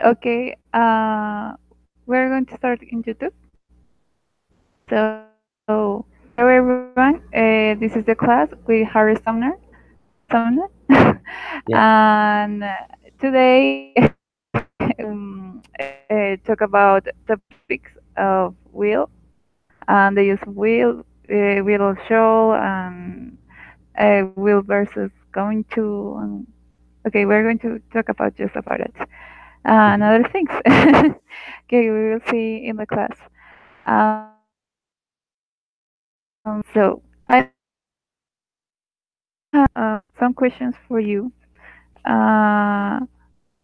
Okay, we're going to start in YouTube. So, hello everyone. This is the class with Harry Sumner, Yeah. and today talk about topics of wheel and the use of wheel show, and wheel versus going to. Okay, we're going to talk about just about it and Mhm. other things. Okay, we will see in the class. So I have some questions for you uh,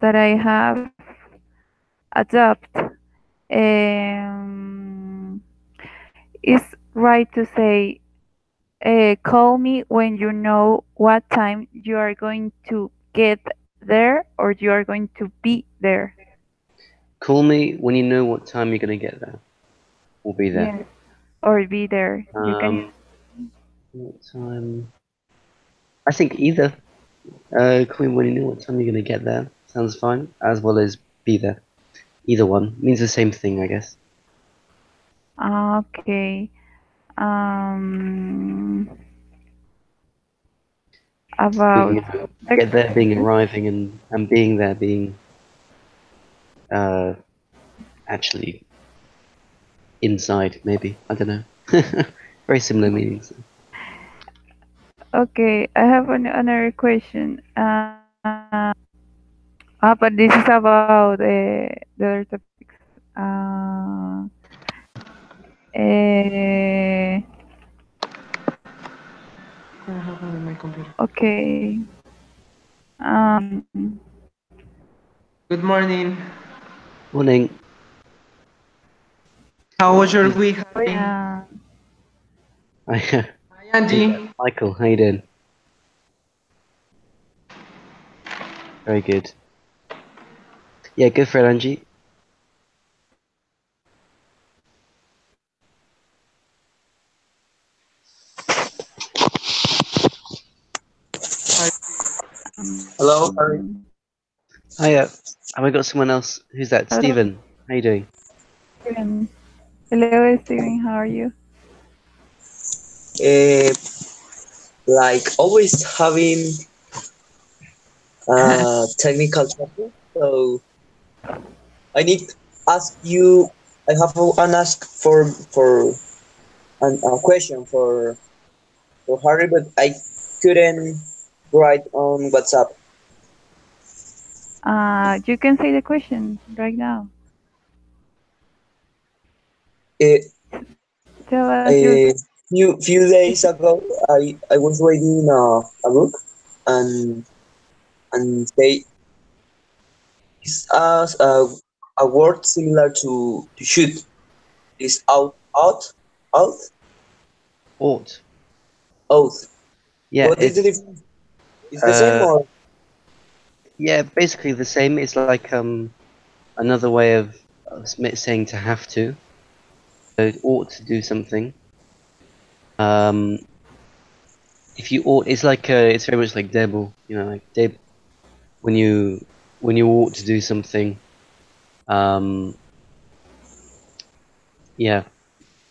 that I have adopted. Um, is right to say, call me when you know what time you are going to get there or you are going to be there. Call me when you know what time you're gonna get there. We'll be there. Yes, or be there. You can use. Um, what time? I think either. Call me when you know what time you're gonna get there. Sounds fine. As well as be there. Either one means the same thing, I guess. Okay. Um, about Being the get there, being arriving, and being there, being uh actually inside. Maybe I don't know. Very similar meanings. Okay, I have another question. But this is about the other topics. Uh, eh, okay. Um, Good morning. Morning. How was your Who's week, Harry? I, Hi, Angie. Michael? How you doing? Very good. Yeah, good for it, Angie. Hi. Hello, Harry. um, Hiya. Have I got someone else? Who's that? hello, Stephen. How you doing? Steven. Hello, Steven. How are you? uh, like always having technical trouble. So I need to ask you. I have an ask for a question for Harry, but I couldn't write on WhatsApp. You can say the question right now. Uh, Tell us your few days question. ago, I was reading a book and say it's a word similar to shoot. Is out Ought. out. Yeah, What is the it's difference? Is the same uh or yeah, basically the same. It's like another way of saying to have to. So it ought to do something. Um, if you ought, it's like it's very much like debo. You know, like deb when you when you ought to do something. Um, yeah,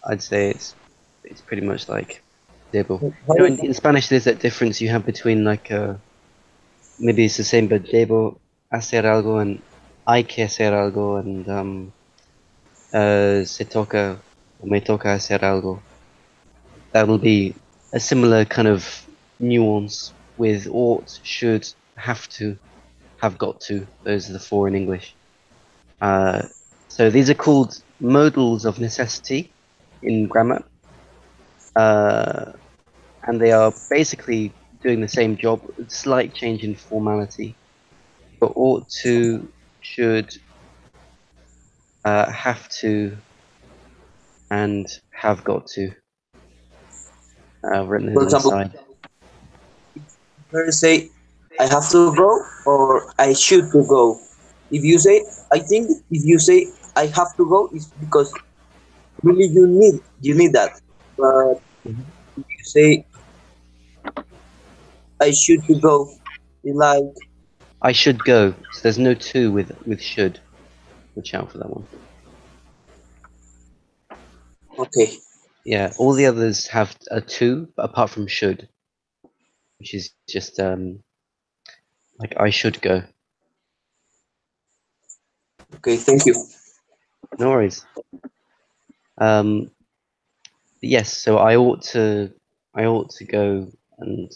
I'd say it's pretty much like debo. You know, how? in Spanish there's that difference you have between like maybe it's the same, but debo hacer algo and hay que hacer algo and se toca or me toca hacer algo. That'll be a similar kind of nuance with ought, should, have to, have got to. Those are the four in English. Uh, so these are called modals of necessity in grammar, uh, and they are basically doing the same job, slight change in formality. But ought to, should, have to, and have got to. Written For on the example, side. better say I have to go or I should to go. If you say, I think if you say I have to go, it's because really you need that. But Mhm. if you say I should to go, it's like I should go. So there's no to with should. watch out for that one. Okay. Yeah, all the others have a to, but apart from should, which is just like I should go. Okay. Thank you. No worries. Yes, so I ought to go and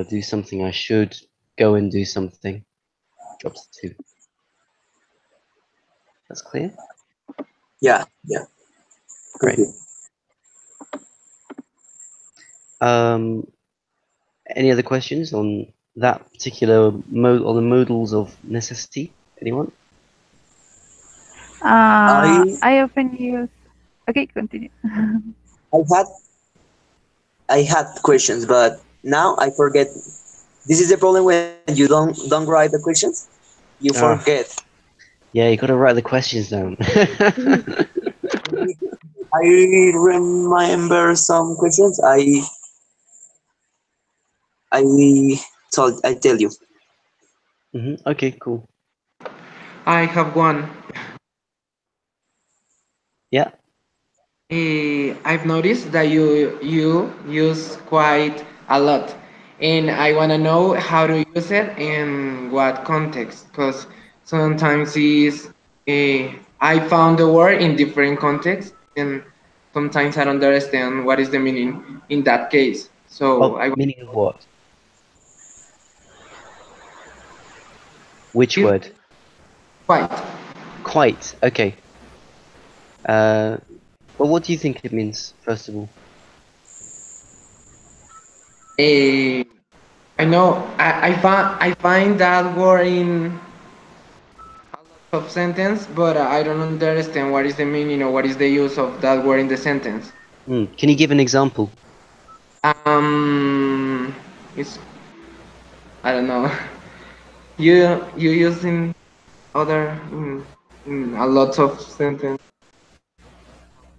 do something. I should go and do something. Drops to. That's clear. Yeah. Yeah. Thank Great. you. Any other questions on that particular mode, on the modals of necessity? Anyone? I I often use. Okay, continue. I had I had questions, but now I forget. This is the problem when you don't write the questions. You Ah, forget. yeah, you got to write the questions down. I remember some questions. I tell you. Okay, cool. I have one. Yeah. I've noticed that you use quite a lot, and I want to know how to use it in what context. Because sometimes I found the word in different contexts, and sometimes I don't understand what is the meaning in that case. So Oh, I want meaning of what? Which you word? quite. Quite. Okay. Well, what do you think it means, first of all? Eh, I know I find that word in of sentence, but I don't understand what is the meaning or what is the use of that word in the sentence. Can you give an example? Um, it's I don't know. You use in other in a lot of sentence,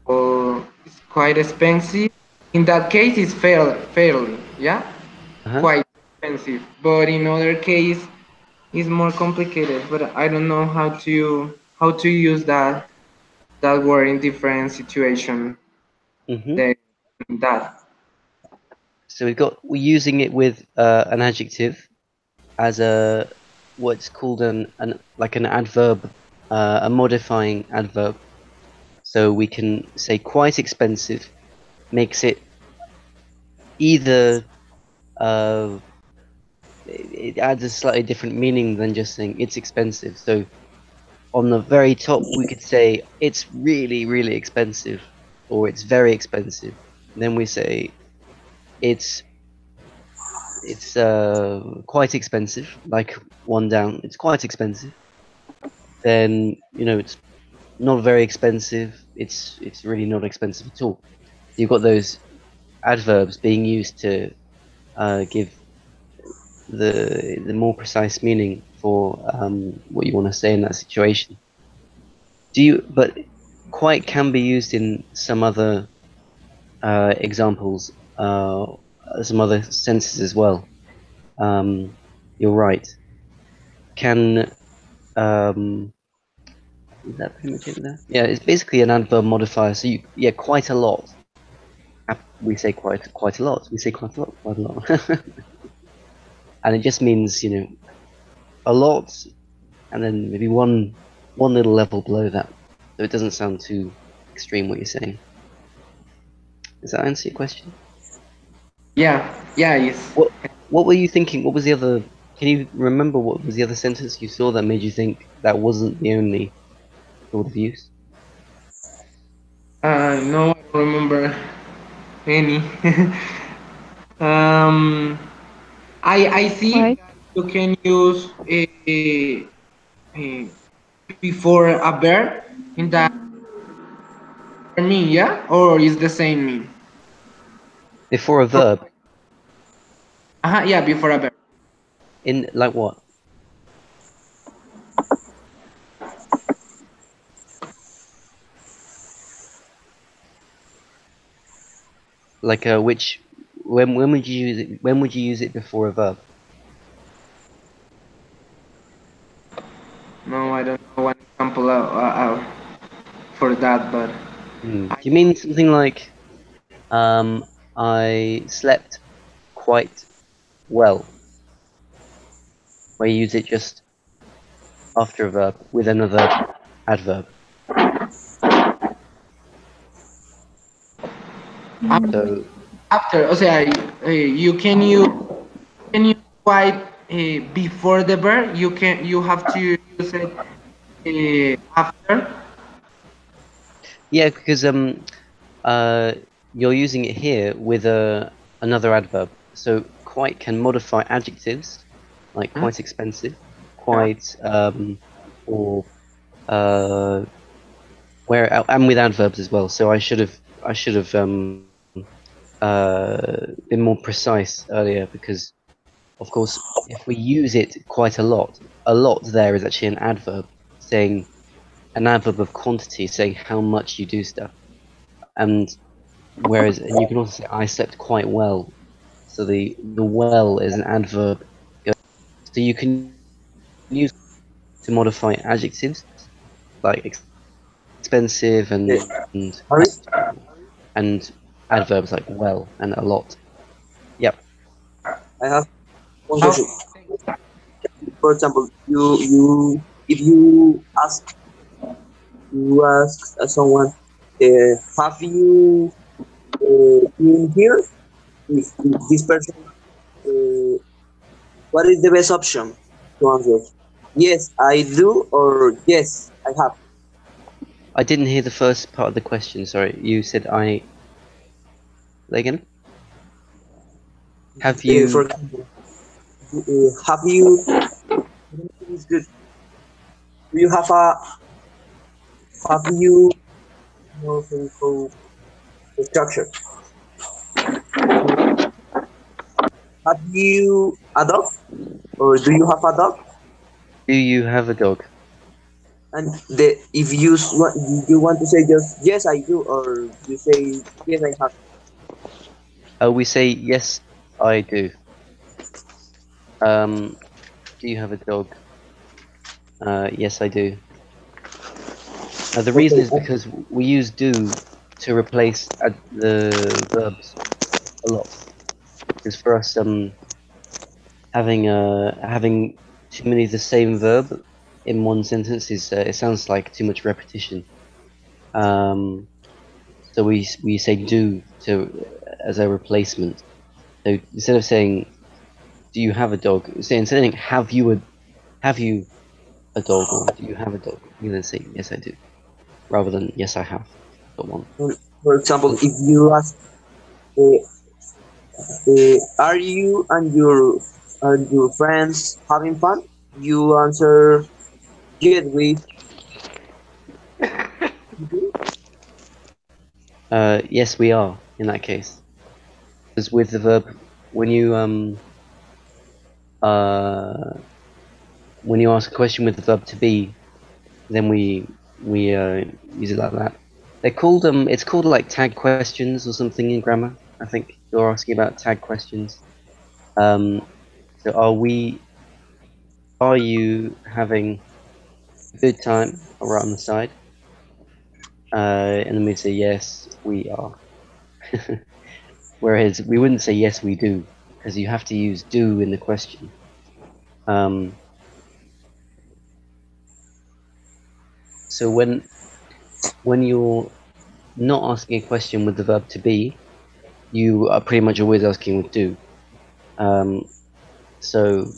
or it's quite expensive. In that case, it's fairly, yeah, Uh-huh. quite expensive. But in other case, it's more complicated. But I don't know how to use that word in different situation. Mm-hmm. Than that. So we're using it with an adjective as a what's called an like an adverb, a modifying adverb. So we can say quite expensive makes it either uh, it adds a slightly different meaning than just saying it's expensive. So on the very top, we could say it's really, really expensive, or it's very expensive. Then we say it's quite expensive, like one down. It's quite expensive. Then it's not very expensive. It's really not expensive at all. So you've got those adverbs being used to give the more precise meaning for what you want to say in that situation. But quite can be used in some other examples, some other senses as well. You're right. Can is that pretty much it there? Yeah, it's basically an adverb modifier. So yeah, quite a lot. We say quite a lot. We say quite a lot, quite a lot, and it just means a lot, and then maybe one little level below that, so it doesn't sound too extreme what you're saying. Does that answer your question? Yeah, yeah, it's What were you thinking? What was the other? Can you remember what was the other sentence you saw that made you think that wasn't the only sort of use? no, I don't remember any. um, I see Quite. that you can use a before a verb in that mean, yeah, or is the same mean? Before a verb, Yeah, before a verb. in like what? Like which? When would you use it? When would you use it before a verb? No, I don't know one example for that, but Do you mean something like, I slept quite well, where you use it just after a verb with another adverb? af- So, after, o sea, you can use quite before the verb. You have to use it after. yeah, because you're using it here with another adverb. So quite can modify adjectives, like Huh? quite expensive, Yeah. quite or where and with adverbs as well. So I should have been more precise earlier because of course if we use it quite a lot there is actually an adverb saying an adverb of quantity saying how much you do stuff. And whereas, and you can also say, I slept quite well. So the well is an adverb. So you can use to modify adjectives like expensive Okay. and Harry, and adverbs like well and a lot. Yep. I have one Oh, question. For example, you if you ask someone, have you been here? If this person, uh, what is the best option to answer? Yes, I do, or yes, I have. I didn't hear the first part of the question. Sorry, you said I. Again, have For you? example, have you? It's good. Do you have you know how the structure? Have you a dog, or do you have a dog? Do you have a dog? And if you want to say just yes I do, or you say yes I have. We say yes, I do. Do you have a dog? Yes, I do. The reason Okay. is because we use do to replace the verbs a lot. Because for us, having too many of the same verb in one sentence is it sounds like too much repetition. Um, so we say do to as a replacement. So instead of saying do you have a dog, say instead of saying have you a dog or do you have a dog, you then say yes I do, rather than yes I have got one. For example, if you ask, uh, are you and your friends having fun? You answer yes we. Yes, we are in that case. Because with the verb, when you uh, when you ask a question with the verb to be, then we use it like that. They're called it's called like tag questions or something in grammar. I think you're asking about tag questions. So are you having a good time? I'll write on the side. And then we say yes, we are. Whereas we wouldn't say yes, we do, because you have to use do in the question. So when you're not asking a question with the verb to be, you are pretty much always asking with do. So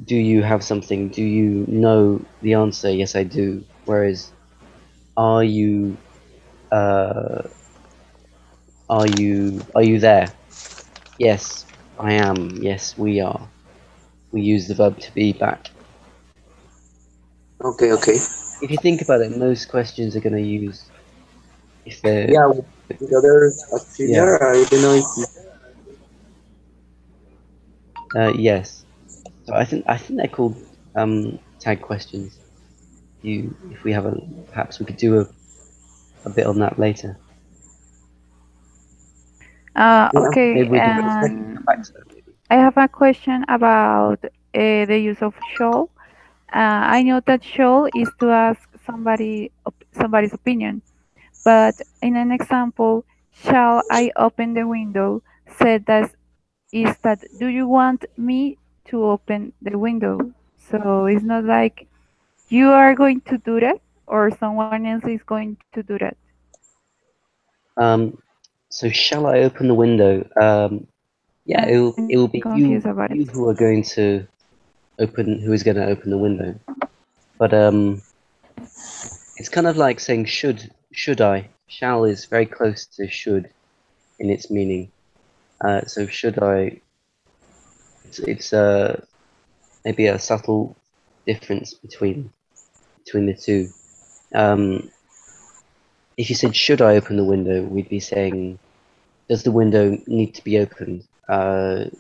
do you have something? Do you know the answer? Yes, I do. Whereas are you uh, are you there? Yes, I am. Yes, we are. We use the verb to be back. Okay, okay. If you think about it, most questions are going to use if they're Yeah, with other yeah auxiliar, I don't know if yes. So I think they're called tag questions. You if we have a perhaps we could do a bit on that later. yeah. Okay, Maybe we can come and back to that maybe. I have a question about the use of shall. I know that shall is to ask somebody's opinion, but in an example, shall I open the window? Said that is that do you want me to open the window? So it's not like you are going to do that or someone else is going to do that. So shall I open the window? Yeah, I'm it will confused be about it. you who are going to who is going to open the window. But it's kind of like saying should I? Shall is very close to should in its meaning. So should I? It's maybe a subtle difference between the two. Um, if you said should I open the window, we'd be saying does the window need to be opened? Do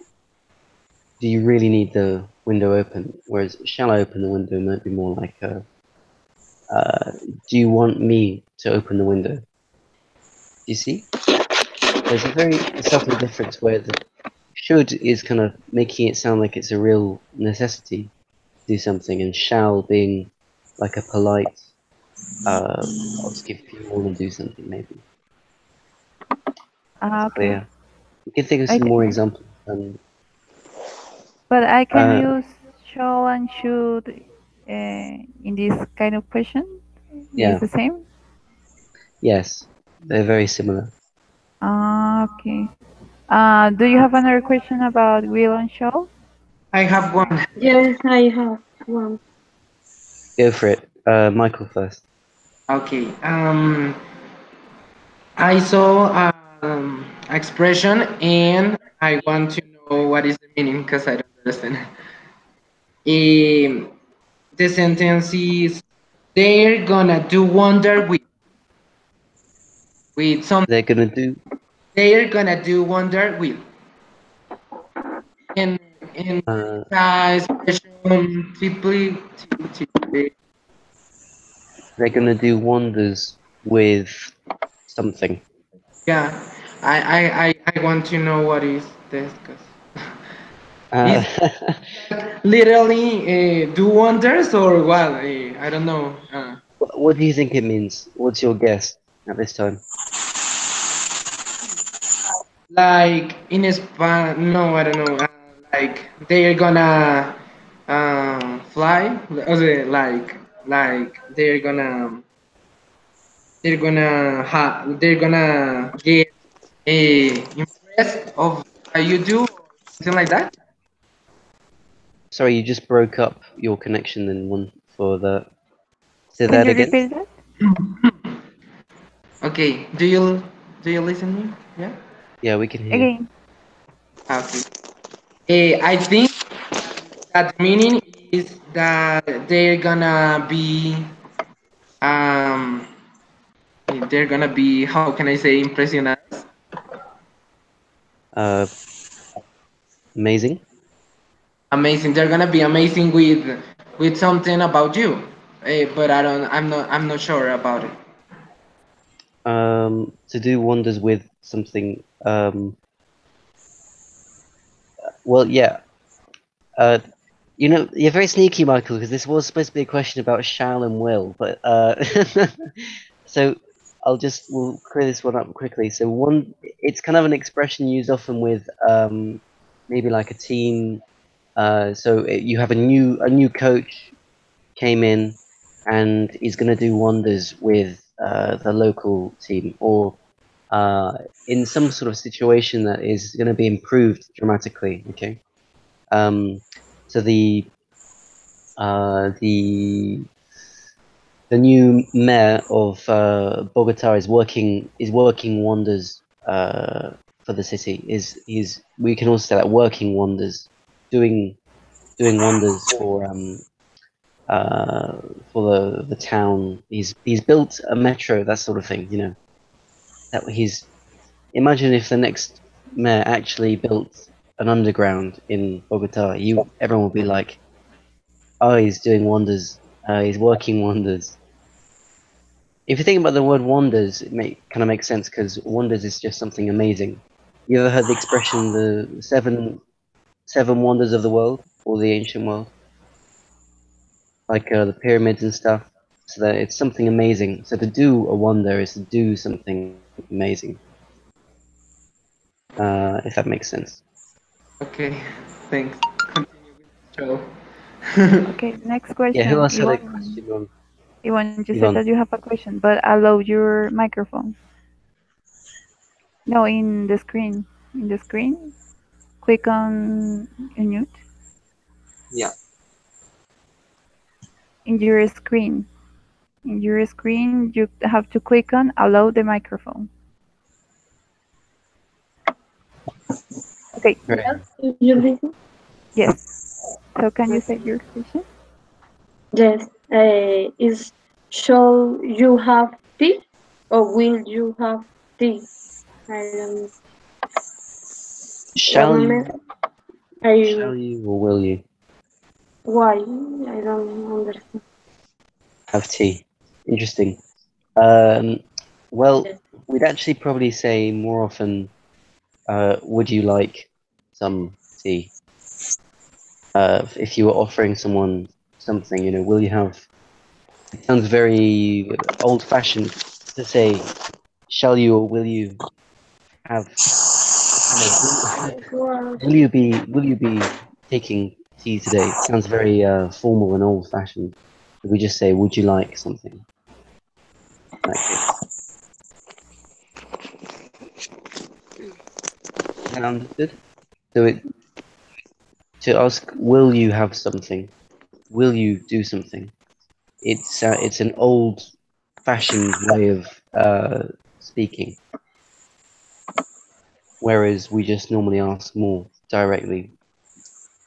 you really need the window open? Whereas shall I open the window might be more like do you want me to open the window? Do you see? There's a very subtle difference where the should is kind of making it sound like it's a real necessity to do something, and shall being like a polite ask if you want to do something, maybe. So Okay. yeah, you can think of I some more can, examples. but I can Uh, use shall and should in this kind of question. Is yeah, the same? yes, they're very similar. Okay. Do you have another question about will and shall? I have one. Yes, I have one. Go for it. Michael first. Okay. I saw expression and I want to know what is the meaning because I don't understand. Um, the sentence is they're gonna do wonder with some. They're gonna do. They're gonna do wonder with and and Uh, expression typically. they're gonna do wonders with something. Yeah, I want to know what is this because Uh, is literally do wonders or what? I don't know. what do you think it means? What's your guess at this time? Like in Spain, no, I don't know. Like they're gonna fly. Okay, like they're gonna get impressed of what you do, something like that. Sorry, you just broke up your connection in one for the. Say Can that you again. repeat that? Okay, do you listen me? Yeah. Yeah, we can hear. Again. Okay. I think that the meaning is that they're gonna be um how can I say impressionados? Uh, amazing. Amazing. They're gonna be amazing with something about you. But I'm not sure about it. To do wonders with something. Well, yeah. Uh, you're very sneaky, Michael, because this was supposed to be a question about shall and will, but so we'll clear this one up quickly. So it's kind of an expression used often with maybe like a team. You have a new coach came in and is going to do wonders with the local team, or in some sort of situation that is going to be improved dramatically. Okay. Um, so the new mayor of Bogota is working wonders for the city. Is we can also say that working wonders, doing wonders for the town. He's built a metro, that sort of thing. That he's imagine if the next mayor actually built an underground in Bogota. Everyone would be like, oh, he's doing wonders. He's working wonders. If you think about the word wonders, kind of makes sense because wonders is just something amazing. You ever heard the expression the seven wonders of the world or the ancient world? like the pyramids and stuff, so that it's something amazing. So to do a wonder is to do something amazing. If that makes sense. Okay, thanks. Continue with the show. Okay, next Yeah, question. who else had a Iwan, question on? Iwan, you said Ivan. that you have a question, but allow your microphone. No, in the screen. In the screen, click on mute. Yeah. In your screen. In your screen, you have to click on allow the microphone. Okay, Right. You listen? yes. So can you say your question? Yes. Is shall you have tea or will you have tea? I don't. One Shall moment. you? I Shall you or will you why? I don't understand. have tea? Interesting. Um, well, Yes. we'd actually probably say more often, would you like some tea? If you were offering someone something, will you have? It sounds very old-fashioned to say, shall you or will you have? Well, Will you be taking tea today? It sounds very formal and old-fashioned. If we just say, would you like something? In that case. Is that understood? So to ask, will you have something? Will you do something? It's an old-fashioned way of speaking, whereas we just normally ask more directly.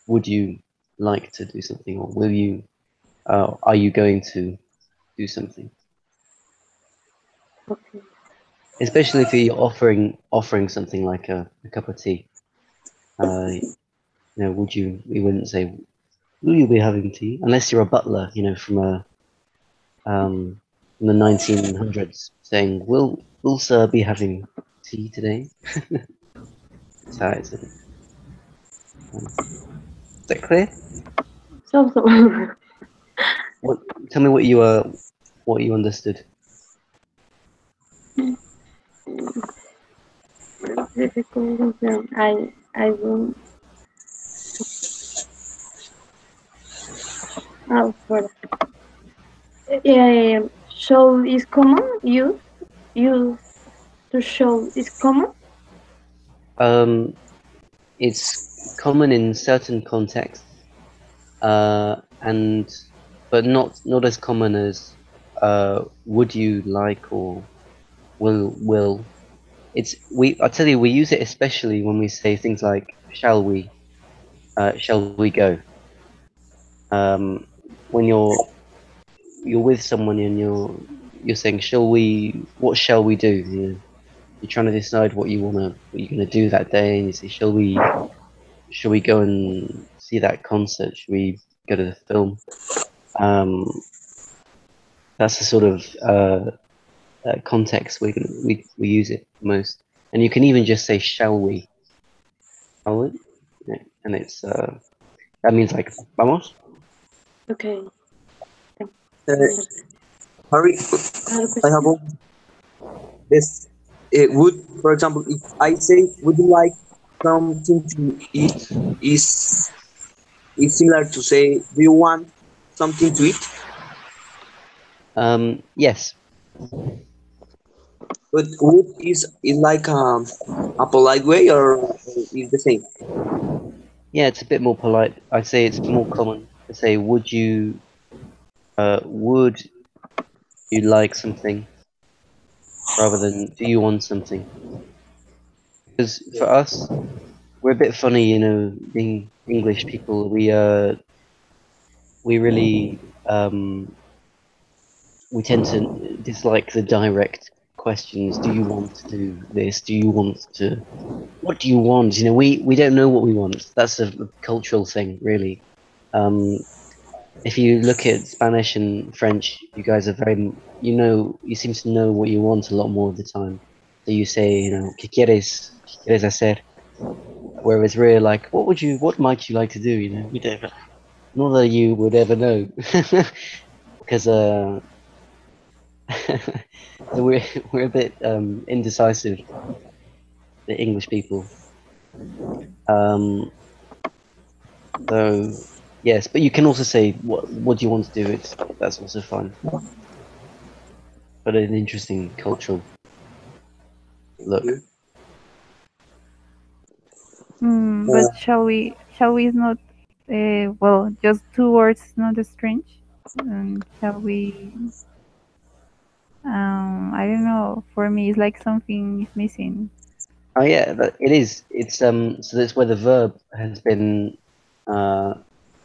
Would you like to do something, or will you? Are you going to do something? okay. Especially if you're offering something like a cup of tea. Would you? We wouldn't say, "Will you be having tea?" Unless you're a butler, from the 1900s, saying, "Will sir be having tea today?" That's how it's. Is that clear? So. What? Tell me what you understood. Difficult. I will. For show is common. Use to show is common. Um, it's common in certain contexts, and but not as common as would you like or will. I tell you, we use it especially when we say things like shall we go? When you're with someone and you're saying, what shall we do? You're trying to decide what you're gonna do that day, and you say, shall we go and see that concert? Should we go to the film? That's the sort of context we use it most. And you can even just say, shall we? Shall we? Yeah, and it's that means like vamos. Okay. Uh, Harry, Another I have question. this. Would, for example, if I say, would you like something to eat? Is similar to say, do you want something to eat? Yes. But would is like a polite way or is the same? Yeah, it's a bit more polite. I'd say it's more common to say, would you like something, rather than do you want something? Because for us, we're a bit funny, being English people. We really we tend to dislike the direct questions. Do you want to do this? Do you want to? What do you want? We don't know what we want. That's a cultural thing, really. If you look at Spanish and French, you guys are you seem to know what you want a lot more of the time. So you say, ¿qué quieres? ¿Qué quieres hacer? Whereas we're like, what might you like to do? We don't. not that you would ever know, because so we're a bit indecisive, the English people. So yes, but you can also say what do you want to do? That's also fun, but an interesting cultural look. You? But shall we is not well, just two words is not strange. Shall we I don't know, for me it's like something is missing. Oh yeah, it is. It's so that's where the verb has been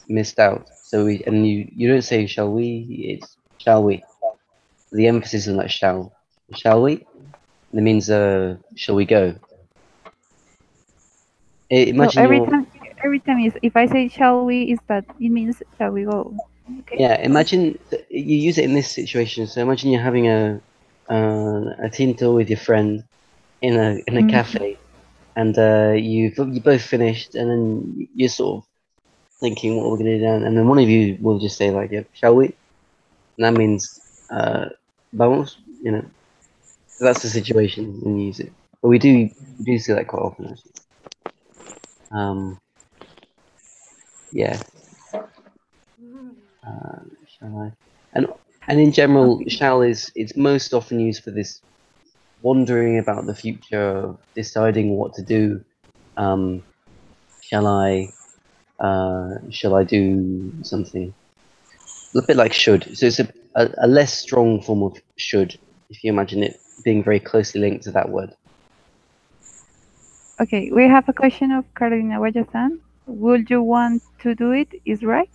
missed out. So you don't say shall we? It's shall we. The emphasis on that shall. Shall we? It means shall we go? So Imagine you're every time is, if I say shall we, is that it means shall we go? Okay. yeah. Imagine you use it in this situation. So imagine you're having a tinto with your friend in a cafe, and you both finished, and then you're sort of thinking what we're gonna do now, and then one of you will just say like, "Yeah, shall we?" And that means vamos. You know, so that's the situation when you use it. But we do see that quite often actually. Yeah. Shall I? And in general, shall is it's most often used for this wondering about the future, deciding what to do. Shall I? Shall I do something? A bit like should. So it's a less strong form of should, if you imagine it being very closely linked to that word. Okay, we have a question of Carolina Guayasan. Would you want to do it? Is right?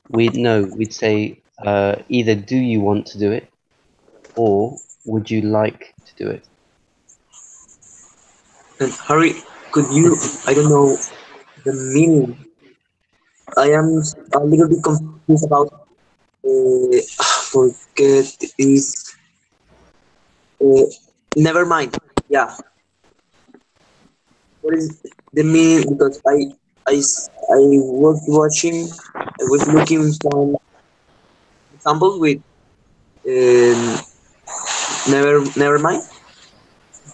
We'd say either do you want to do it, or would you like to do it? And Harry, could you? I don't know the meaning. I am a little bit confused about. Uh, forget is. Uh, Never mind. Yeah. What is the meaning? Because I was watching. I was looking some examples with um, never mind.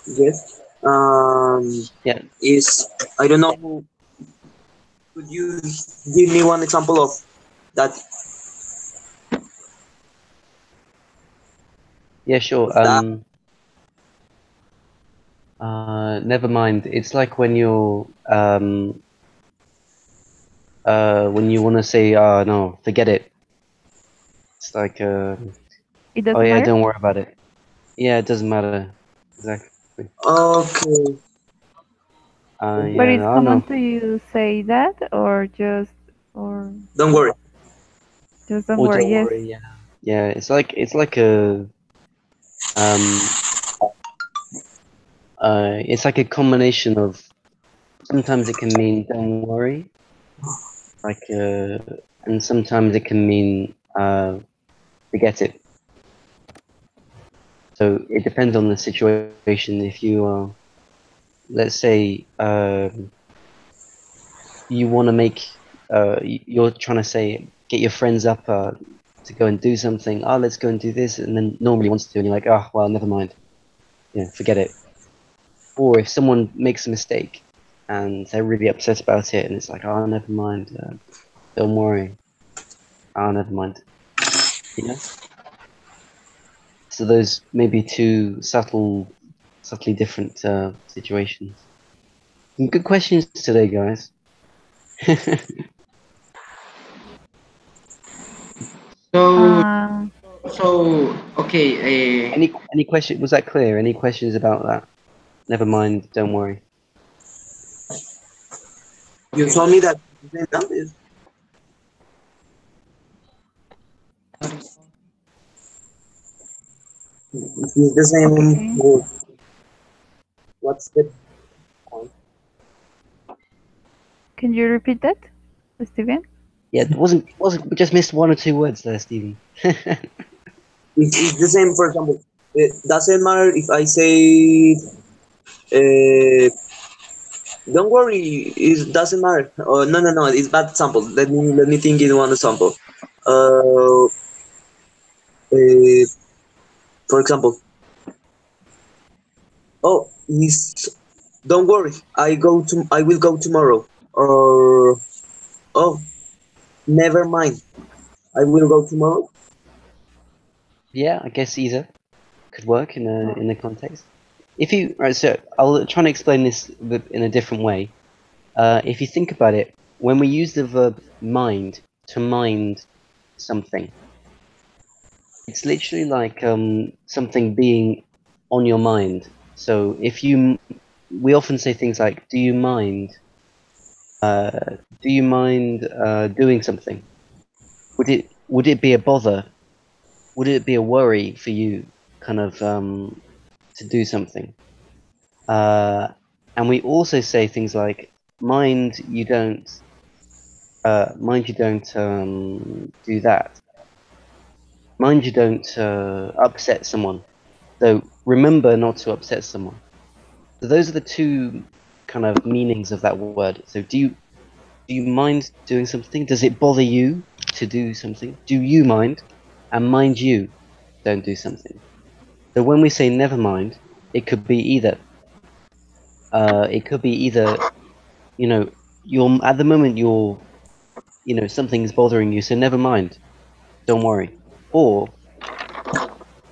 Yes. Yeah. Is I don't know. Could you give me one example of that? Yeah, sure. That Never mind. It's like when you want to say, no, forget it. It's like, It oh doesn't yeah, matter. don't worry about it. Yeah, it doesn't matter. Exactly. okay. But Yeah, it's I don't common know. to you say that, or Don't worry. just don't Or worry. don't Yes. worry. Yeah. Yeah, it's like a it's like a combination of sometimes it can mean don't worry, like and sometimes it can mean forget it. So it depends on the situation. If you are, let's say, you want to make, you're trying to say, get your friends up to go and do something. Oh, let's go and do this, and then normally wants to, and you're like, oh, well, never mind. Yeah, forget it. Or if someone makes a mistake and they're really upset about it, and it's like, oh, never mind. Don't worry. Oh, never mind. You know. So those maybe two subtly different situations. Some good questions today, guys. So, Uh, okay. Any question? Was that clear? Any questions about that? Never mind. Don't worry. You told me that it's the same okay. word. What's the point? Can you repeat that, Steven? Yeah, it wasn't. We just missed one or two words there, Stephen. It's the same. For example, it doesn't matter if I say uh, Don't worry, it doesn't matter. No, no, no, it's bad sample. Let me think in one example. Uh, uh, for example, oh, he's. Don't worry, I will go tomorrow. Or oh, never mind, I will go tomorrow. Yeah, I guess either could work in the context. If you right, so I'll try and explain this in a different way. If you think about it, when we use the verb mind to mind something, it's literally like something being on your mind. So if we often say things like, "Do you mind? Do you mind doing something?" Would it be a bother? Would it be a worry for you, kind of to do something? And we also say things like, "Mind you don't, do that. Mind you don't upset someone. So remember not to upset someone." So those are the two kind of meanings of that word. So do you mind doing something? Does it bother you to do something? Do you mind? And mind you, don't do something. So when we say never mind, it could be either. You know, you're at the moment something's bothering you, so never mind, don't worry. Or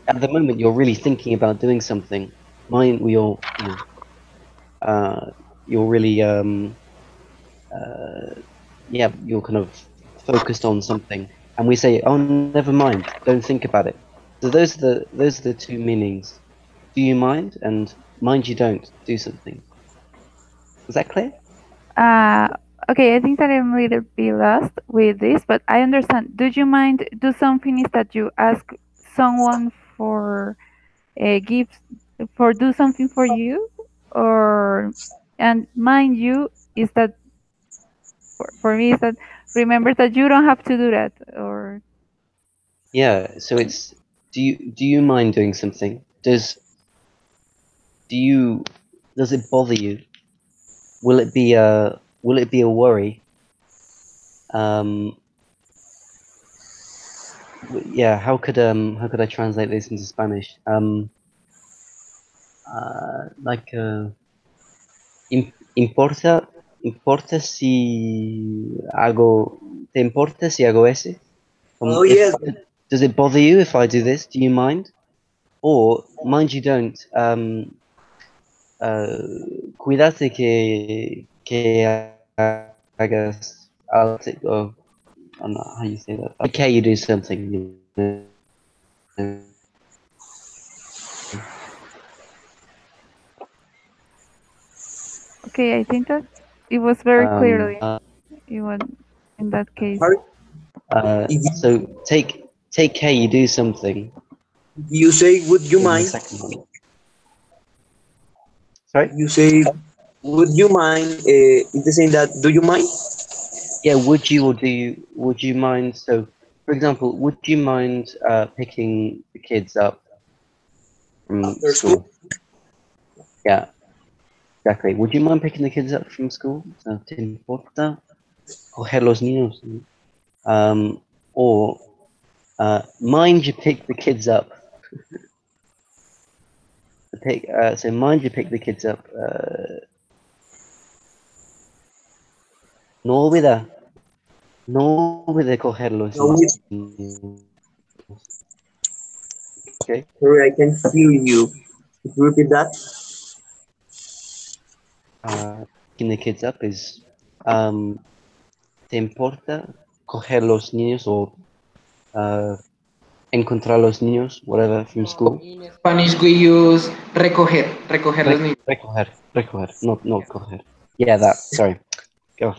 at the moment you're really thinking about doing something, mind you're really you're kind of focused on something, and we say, oh, never mind, don't think about it. So those are the two meanings. Do you mind? And mind you don't do something. Is that clear? Uh, okay, I think that I'm a little bit lost with this, but I understand. Do you mind? Do something is that you ask someone for gifts for do something for you, or and mind you is that for me is that remember that you don't have to do that, or Yeah, so it's do you mind doing something? Does it bother you? Will it be a worry? Um, yeah, how could I translate this into Spanish? Like importa si te importa si hago ese? Oh If yes, does it bother you if I do this? Do you mind? Or mind you don't. Cuídate que hagas algo. I don't know how you say that. Okay, you do something. okay, I think that it was very Um, clearly it was in that case. Harry, if so take care. You do something. you say, would you In the mind? second one. Sorry. You say, would you mind? It's the same that, do you mind? Yeah. Would you or do you? Would you mind? So, for example, would you mind picking the kids up from After school? school? Yeah. Exactly. Would you mind picking the kids up from school? So, ¿te importa coger los niños? Or mind you pick the kids up. So mind you pick the kids up. No olvida coger los No, niños. Okay. sorry, I can hear you. Could you repeat that? Picking the kids up is ¿te importa coger los niños or encontrar los niños, whatever, from school? In Spanish we use recoger los niños. Recoger, not coger. Yeah, that. Sorry. Go.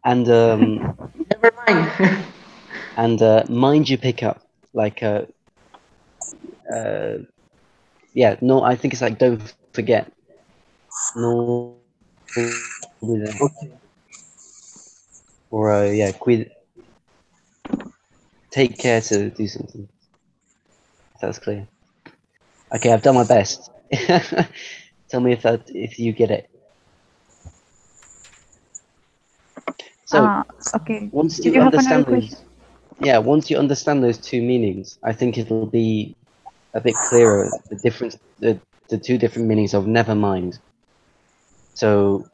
And Never mind. mind you pick up, like yeah, no, I think it's like don't forget. No, Okay. or yeah, take care to do something. If that's clear. Okay, I've done my best. Tell me if you get it. So Okay. once Do you you have another understand question? those, yeah, once you understand those two meanings, I think it'll be a bit clearer the difference, the two different meanings of never mind. So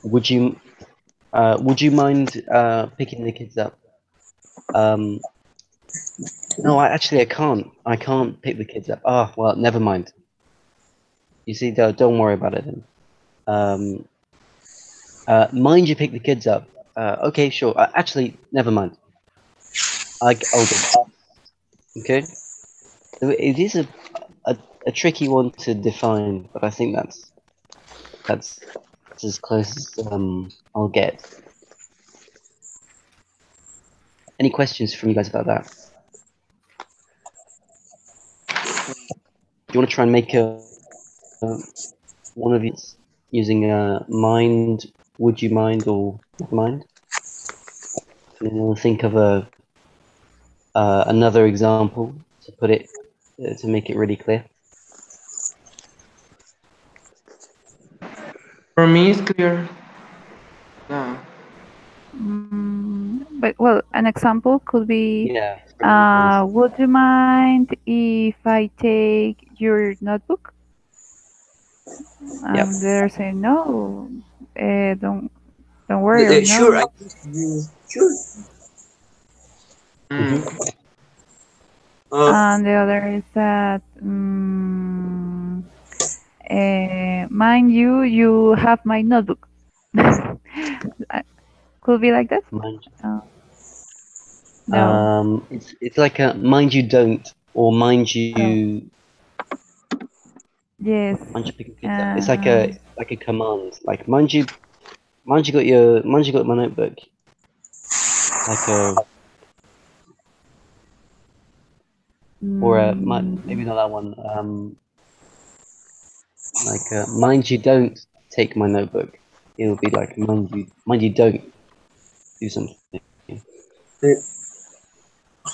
would you mind picking the kids up? No, I can't. I can't pick the kids up. Oh, well, never mind. You see, don't worry about it then. Mind you pick the kids up. Okay, sure. Actually, never mind. I'll go. Okay. So it is a tricky one to define, but I think that's as close as I'll get. Any questions from you guys about that? Do you want to try and make one of these using mind? Would you mind or never mind? And then we'll think of another example to put it to make it really clear. For me, it's clear. Yeah. But well, an example could be, Yeah. would you mind if I take your notebook? Yep. They're saying no, don't worry or Sure, no. I think you sure. Mm. And the other is that, mind you, you have my notebook. Could be like that? Mind. No. It's like a mind you don't or mind you Yes. mind you picking kids up. It's like a command. Like mind you got my notebook. Like a or maybe not that one. Like mind you don't take my notebook. It'll be like mind you don't do something.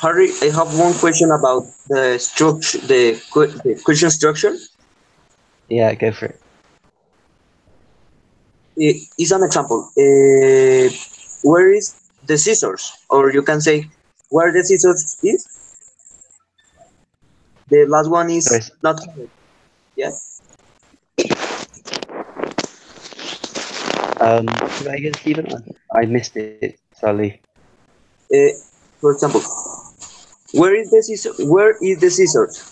Harry, I have one question about the structure, the question structure. Yeah, go for it. Is an example. Where is the scissors? Or you can say where the scissors is. The last one is Sorry. not correct. Yeah. Should I again, Stephen? I missed it, sadly. For example, where is the scissors? Where is the scissors?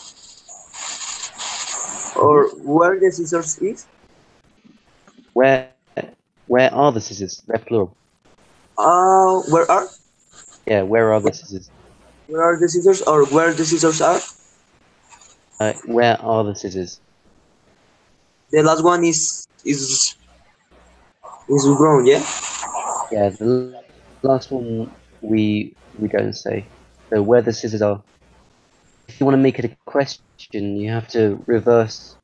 Or where the scissors is? Where are the scissors? They're plural. Where are? Yeah, where are the scissors? Where are the scissors? Or where the scissors are? Where are the scissors? The last one is wrong. Yeah. Yeah, the last one we don't say. So where the scissors are. If you want to make it a question, you have to reverse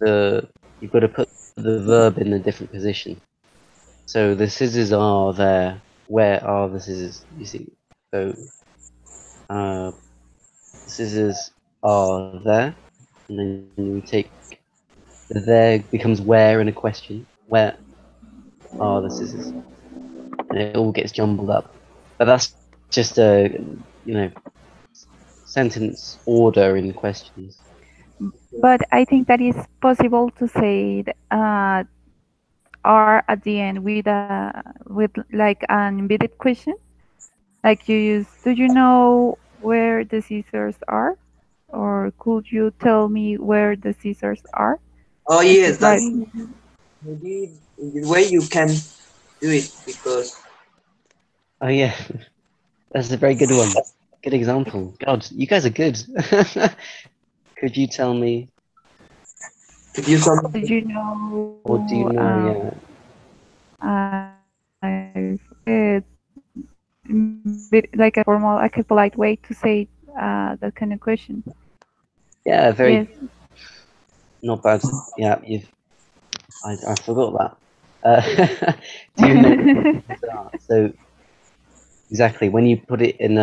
you've got to put the verb in a different position. So the scissors are there. Where are the scissors? You see. So the scissors are there, and then we take the there becomes where in a question. Where are the scissors? And it all gets jumbled up. But that's just a sentence order in questions. But I think that it's possible to say R at the end with like an embedded question. Like you use, do you know where the scissors are? Or could you tell me where the scissors are? Oh yes, Like, maybe in this way you can do it because Oh yeah, that's a very good one. Good example. God, you guys are good. Could you tell me, if you some did you know? or do you know? Yeah. Like a formal, like a polite way to say that kind of question. Yeah, very Yes. not bad. Yeah, I forgot that. Do you know? So exactly when you put it in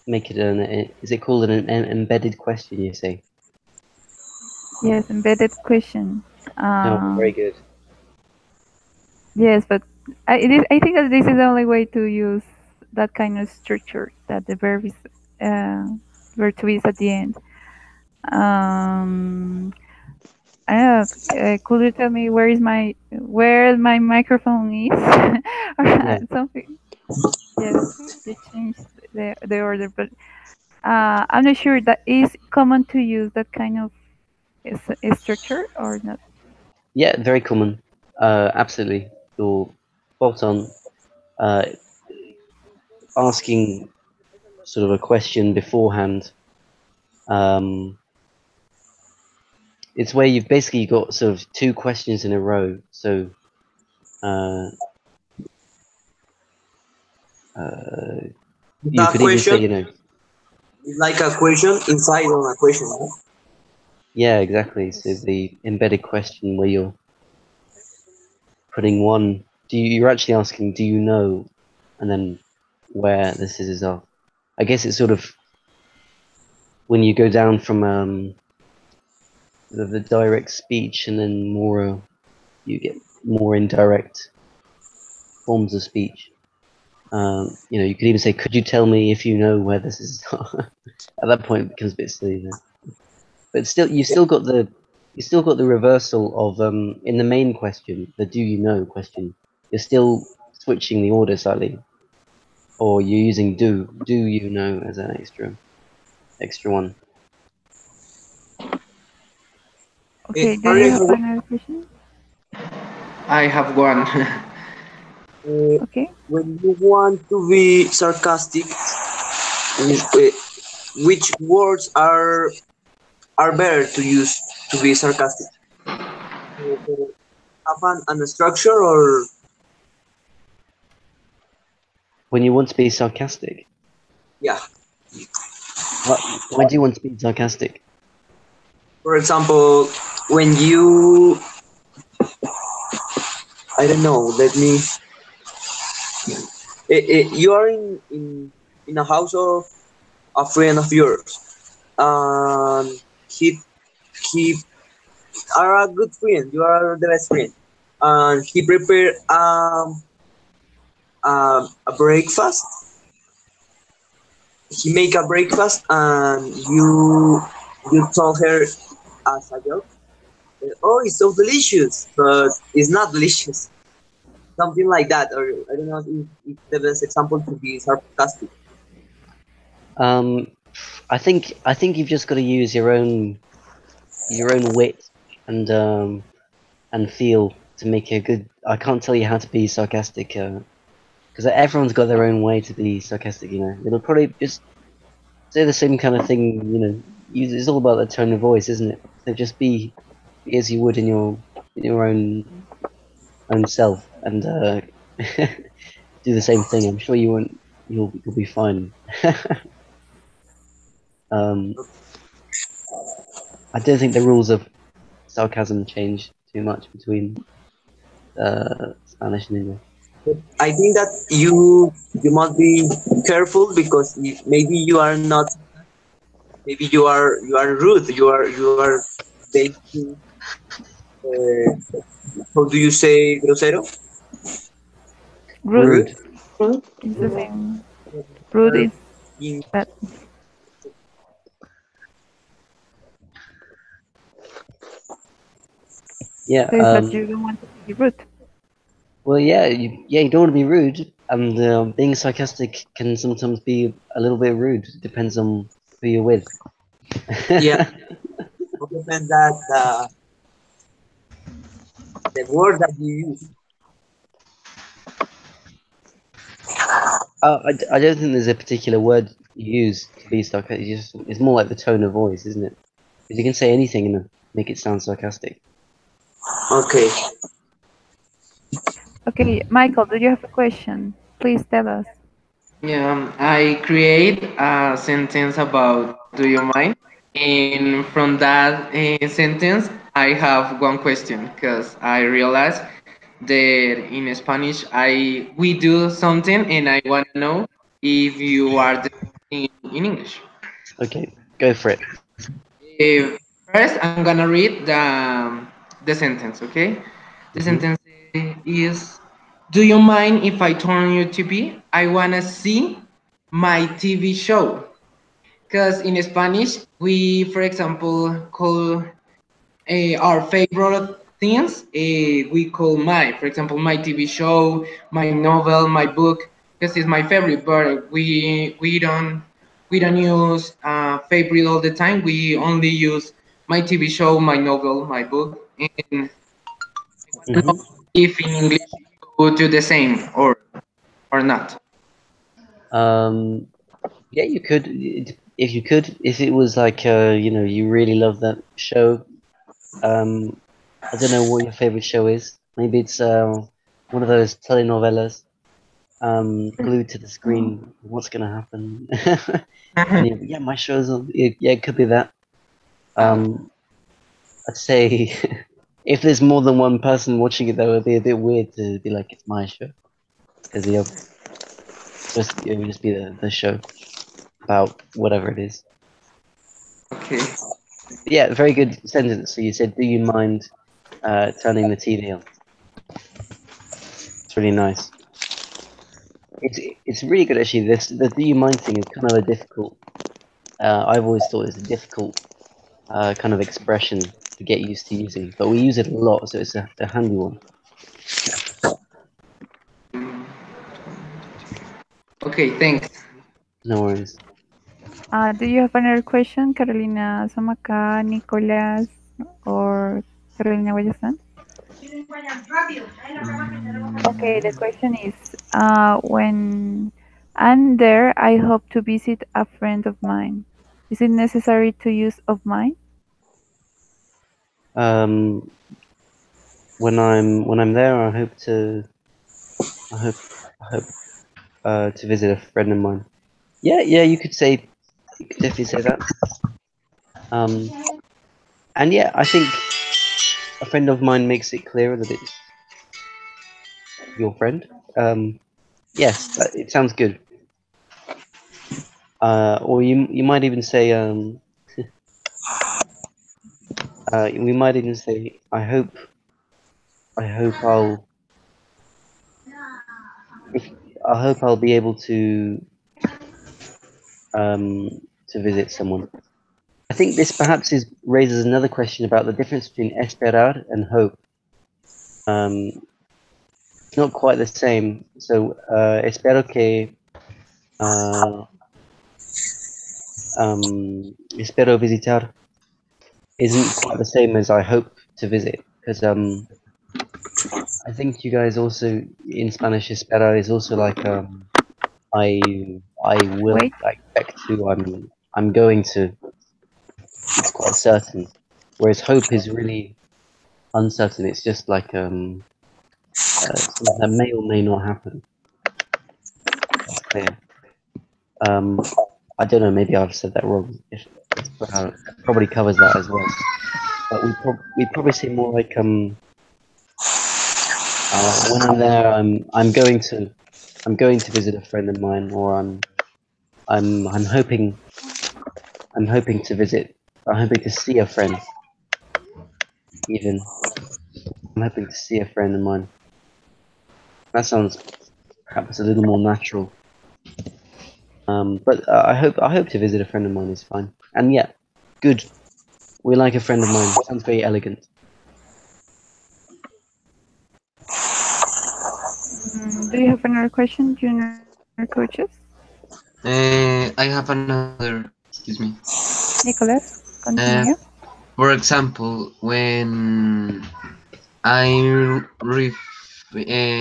make it is it called an embedded question? You say. Yes, embedded question. No, very good. Yes, but I think that this is the only way to use that kind of structure, that the uh, verb to be is at the end. Um, I don't know. Could you tell me where my microphone is, or Yeah. something? Yes, you changed the order, but I'm not sure that is common to use that kind of structure or not. Yeah, very common. Absolutely. You're spot on. Uh, asking sort of a question beforehand. Um, it's where you've basically got sort of two questions in a row. So uh, uh, you That could even say, question you know, is like a question inside on a question. No? yeah, exactly. So the embedded question where you're putting one, you're actually asking, do you know, and then where the scissors are. I guess it's sort of when you go down from the direct speech and then more, you get more indirect forms of speech. You know, you could even say, "Could you tell me if you know where this is?" At that point, it becomes a bit silly, you know? But still, you still got the reversal of in the main question, the "Do you know?" question. You're still switching the order slightly, or you're using "do." Do you know as an extra one? Okay, do Harry, you I have have another question? I have one. Okay. when you want to be sarcastic, which words are better to use to be sarcastic? Have an structure or When you want to be sarcastic, yeah. what? Why do you want to be sarcastic? For example, when you I don't know. Let me. You are in a house of a friend of yours, and he are a good friend. You are the best friend, and he prepared a breakfast. He make a breakfast, and you told her as a joke, "Oh, it's so delicious," but it's not delicious. Something like that, or I don't know if the best example to be sarcastic. Um, I think you've just got to use your own wit and feel to make a good. I can't tell you how to be sarcastic because everyone's got their own way to be sarcastic. You know, it'll probably just say the same kind of thing. You know, it's all about the tone of voice, isn't it? So just be as you would in your own self and do the same thing. I'm sure you won't. You'll be fine. um, I don't think the rules of sarcasm change too much between Spanish and English. I think that you must be careful because if maybe you are not, maybe you are rude. You are basically, uh, how do you say grosero? Rude Rude. Rude. is the same. Rude Are is in- bad. Yeah. So it's that you don't want to be rude. Well, yeah. You don't want to be rude, and being sarcastic can sometimes be a little bit rude. It depends on who you're with. Yeah, it depends that the word that you use. I don't think there's a particular word you use to be sarcastic. It's more like the tone of voice, isn't it? Because you can say anything and make it sound sarcastic. Okay. Okay, Michael, do you have a question? Please tell us. Yeah, I create a sentence about "Do you mind?" And from that sentence, I have one question because I realized that in Spanish, I we do something, and I want to know if you are the same in English. Okay, go for it. Uh, First, I'm gonna read the sentence. Okay, the Hmm. sentence is do you mind if I turn your TV? I wanna see my TV show. Because in Spanish, we, for example, call our favorite things, we call my, for example, my TV show, my novel, my book, because it's my favorite. But we don't use favorite all the time. We only use my TV show, my novel, my book, and I want to know Hmm. if in English you do the same or not. Um, yeah, you could if you could if it was like you really love that show. Um, I don't know what your favorite show is. Maybe it's one of those telenovelas. Glued to the screen. What's gonna happen? And yeah, my show's on. Yeah, it could be that. Uh, I'd say if there's more than one person watching it, that would be a bit weird to be like it's my show because it would just be the show about whatever it is. okay. But yeah, very good sentence. So you said, "Do you mind turning the TV on?" It's really nice. It's really good actually. This the "Do you mind" thing is kind of a difficult. I've always thought it's a difficult kind of expression to get used to using, but we use it a lot, so it's a handy one. Okay, thanks. No worries. Do you have another question, Carolina Samaka, Nicolas, or Carolina Guayasán? Okay, the question is, when I'm there, I hope to visit a friend of mine. Is it necessary to use of mine? Um, when I'm there, I hope I hope to visit a friend of mine. Yeah, yeah, you could definitely say that. Um, and yeah, I think a friend of mine makes it clearer that it's your friend. Yes, it sounds good. Or you might even say we might even say I hope I'll if I hope I'll be able to visit someone. I think this perhaps raises another question about the difference between esperar and hope. It's not quite the same. So espero que uh, espero visitar isn't quite the same as I hope to visit because I think you guys also in Spanish espera is also like I I will Wait. I expect to I'm going to. It's quite certain, whereas hope is really uncertain. It's just like something that may or may not happen. That's clear. Um, I don't know. Maybe I've said that wrong. If probably covers that as well. But we probably say more like when I'm there, I'm going to visit a friend of mine, or I'm hoping to visit. I'm hoping to see a friend. Even I'm hoping to see a friend of mine. That sounds perhaps a little more natural. But I hope to visit a friend of mine is fine. And yeah, good. We like a friend of mine. Sounds very elegant. Do you have another question, junior coaches? I have another. Excuse me. Nicholas, Uh, continue. for example, when I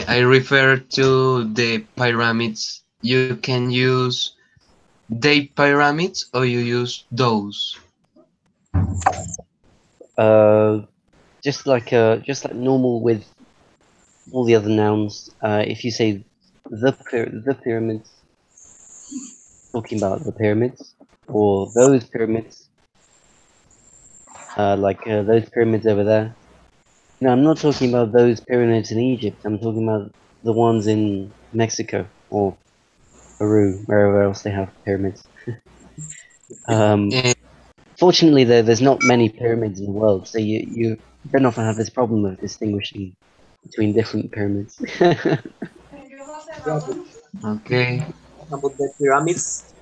I refer to the pyramids, you can use they pyramids or you use those. Just like normal with all the other nouns. If you say the pyramids, talking about the pyramids, or those pyramids, like those pyramids over there. No, I'm not talking about those pyramids in Egypt. I'm talking about the ones in Mexico or Peru, wherever else they have pyramids. Uh, Fortunately, there's not many pyramids in the world, so you don't often have this problem of distinguishing between different pyramids. Yeah, Okay. about the pyramids,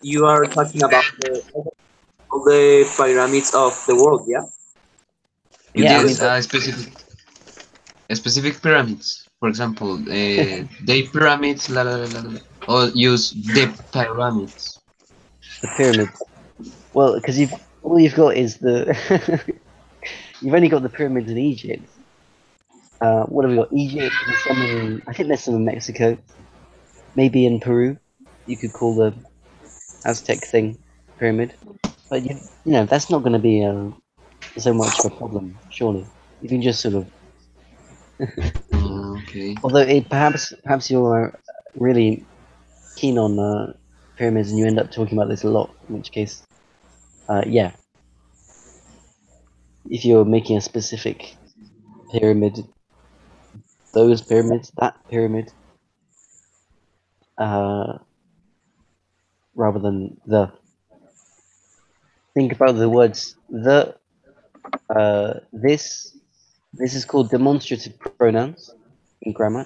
you are talking about all the pyramids of the world, yeah? You Yeah, I didn't mean Yes, talk. specific pyramids. For example, they pyramids, or use the pyramids. the pyramids. Well, because you've got is the you've only got the pyramids in Egypt. What have we got? Egypt. There's some in, I think there's some in Mexico. Maybe in Peru. You could call the Aztec thing pyramid. But you know that's not going to be so much of a problem, surely. You can just sort of, Okay. although perhaps you're really keen on pyramids and you end up talking about this a lot. In which case, yeah, if you're making a specific pyramid, those pyramids, that pyramid, uh, rather than the. Think about the words the. This is called demonstrative pronouns in grammar.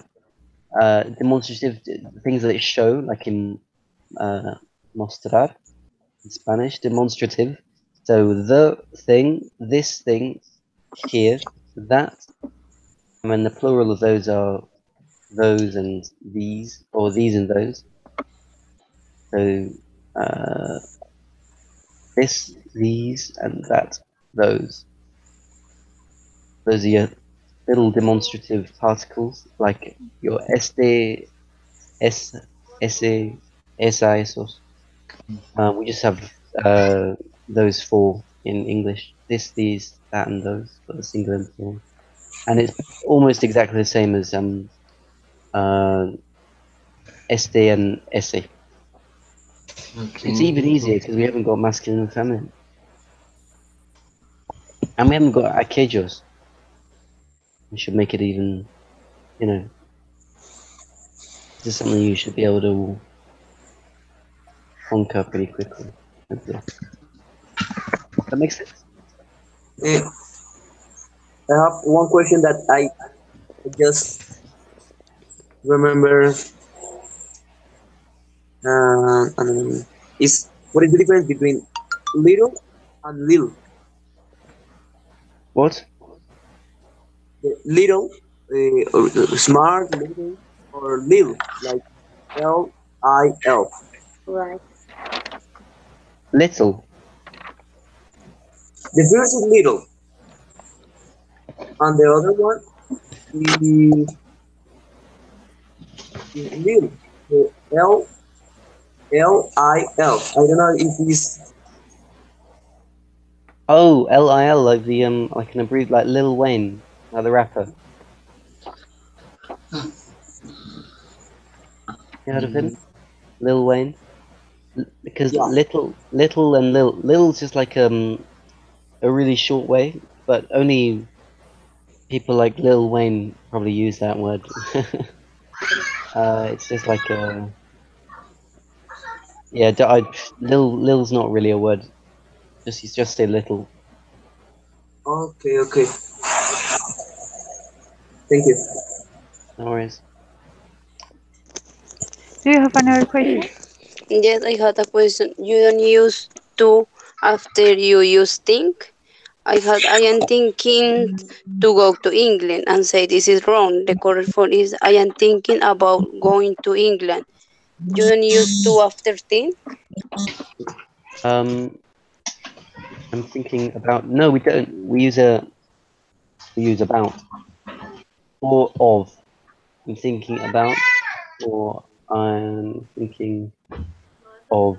Demonstrative things that show, like in mostrar in Spanish, demonstrative. So the thing, this thing, here, that, and then the plural of those are those and these, or these and those. So this, these, and that, those. Those are your little demonstrative particles, like your este, es, ese, esa, esos. We just have those four in English. This, these, that, and those for the singular and plural. And it's almost exactly the same as este and ese. It's even Okay. easier because we haven't got masculine and feminine. And we haven't got aquellos. We should make it even, you know, this is something you should be able to conquer pretty quickly. Hopefully. That makes sense. Eh, I have one question that I just remember. Is what is the difference between little and lil? What? Little, or smart, little, or lil, like Lil. Right. Little. The first is little, and the other one is lil. The Lil. I don't know if it's Oh, Lil, like the like an abbreviation, like Lil Wayne, like the rapper. You heard of him? Lil Wayne? Because yeah. little and Lil's just like a really short way, but only people like Lil Wayne probably use that word. It's just like yeah, Lil's not really a word. Just say little. Okay, okay. Thank you. No worries. Do you have another question? Yes, I had a question. You don't use to after you use think? I am thinking to go to England and say this is wrong. The correct form is I am thinking about going to England. You don't use to after think? Um, I'm thinking about. No, we don't. We use about or of. I'm thinking about, or I'm thinking of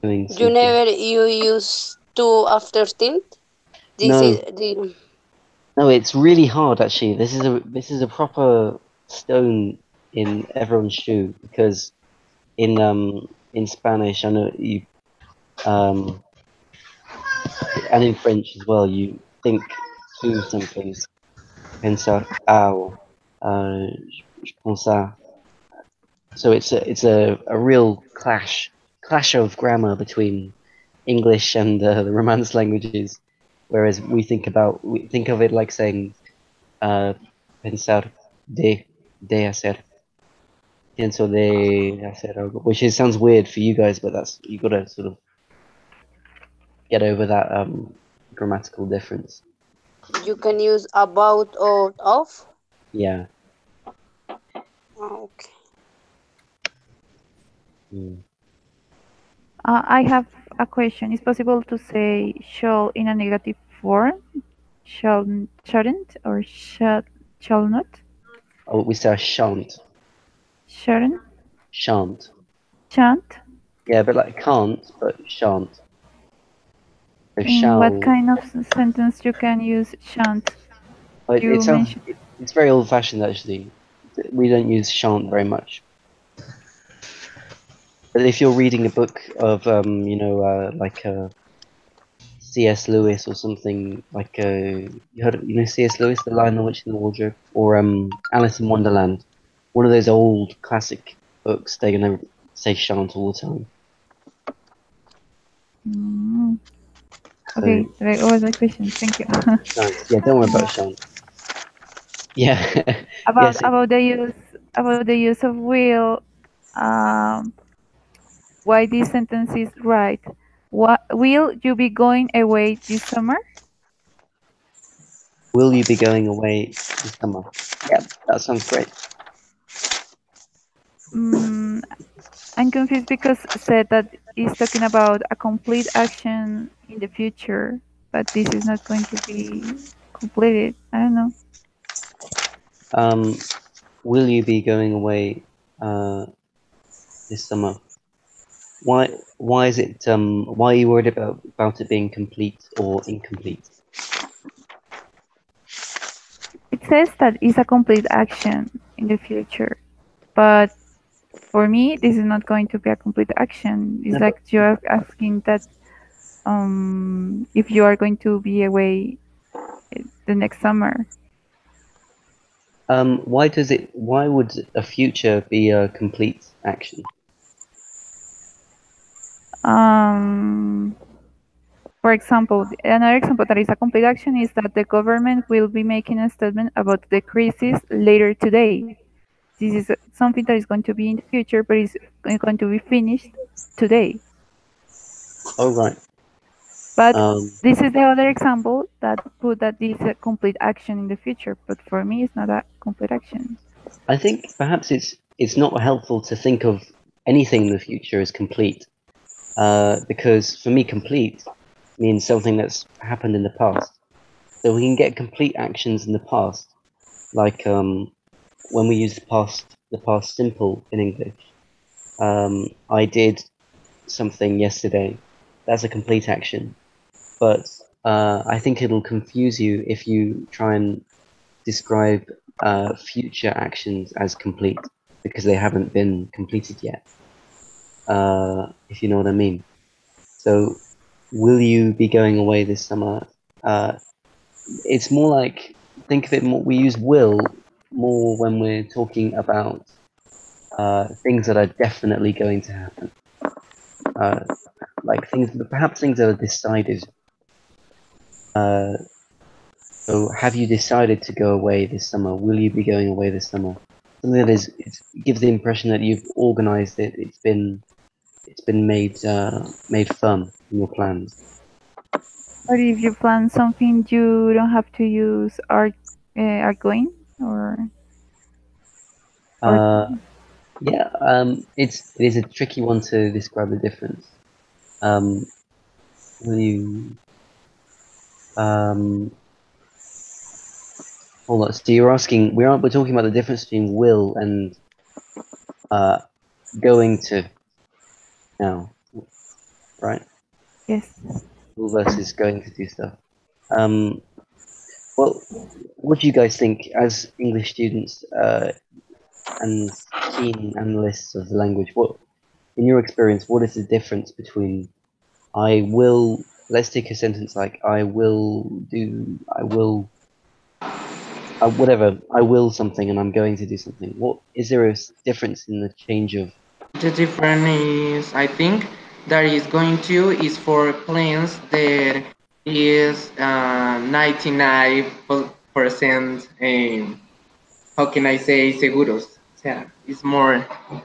doing You something. never you use to after think? This is No, the no, it's really hard actually. This is a proper stone in everyone's shoe because in Spanish I know you um and in French as well you think to something. Pensar ao, je pense à. So it's a real clash of grammar between English and the Romance languages. Whereas we think of it like saying pensar, de hacer. Pienso de hacer algo. Which sounds weird for you guys, but that's you gotta sort of get over that grammatical difference. You can use about or of. Yeah. Okay. Mm. I have a question. Is possible to say shall in a negative form? Shouldn't or shall not? Oh, we say shan't. Shouldn't? Shan't. Shan't? Yeah, but like can't, but shan't. So In what shall. kind of sentence you can use shan't? You mentioned. It's very old-fashioned actually. We don't use shan't very much. But if you're reading a book of like C.S. Lewis or something like you heard of, C.S. Lewis, The Lion, the Witch, and the Wardrobe, or Alice in Wonderland, one of those old classic books, they're gonna say shan't all the time. Mm, So, okay, that was my question. Thank you. nice. Yeah, don't worry about shan't. Yeah. about Yes. about the use of will. Um, why this sentence is right? What will you be going away this summer? Will you be going away this summer? Yeah, that sounds great. Mm, I'm confused because said that is talking about a complete action in the future, but this is not going to be completed. I don't know. Will you be going away this summer? Why is it why are you worried about it being complete or incomplete? It says that it's a complete action in the future, but for me, this is not going to be a complete action. It's No, like you're asking that if you are going to be away the next summer. why would a future be a complete action? For example, another example that is a complete action is that the government will be making a statement about the crisis later today. This is something that is going to be in the future, but is going to be finished today. Oh right. But Um, this is the other example that put that this is a complete action in the future. But for me, it's not a complete action. I think perhaps it's not helpful to think of anything in the future as complete, because for me, complete means something that's happened in the past. So we can get complete actions in the past, like when we use the past simple in English. I did something yesterday. That's a complete action. But I think it'll confuse you if you try and describe future actions as complete because they haven't been completed yet. If you know what I mean. So, will you be going away this summer? It's more like, think of it more. We use will more when we're talking about things that are definitely going to happen. Like perhaps things that are decided. So, have you decided to go away this summer? Will you be going away this summer? Something that it gives the impression that you've organised it. It's been made firm in your plans. Or if you plan something, you don't have to use are going or. Yeah, it is a tricky one to describe the difference. Will you hold on? So you're asking we're talking about the difference between will and going to now, right? Yes. Will versus going to do stuff. Well, what do you guys think as English students and keen analysts of the language? What, in your experience, what is the difference between I will? Let's take a sentence like I will do. I will. Whatever. I will something, and I'm going to do something. What is there a difference in the change of? The difference is, I think, that is going to is for plans that is 99% 100%, how can I say, seguros. O sea,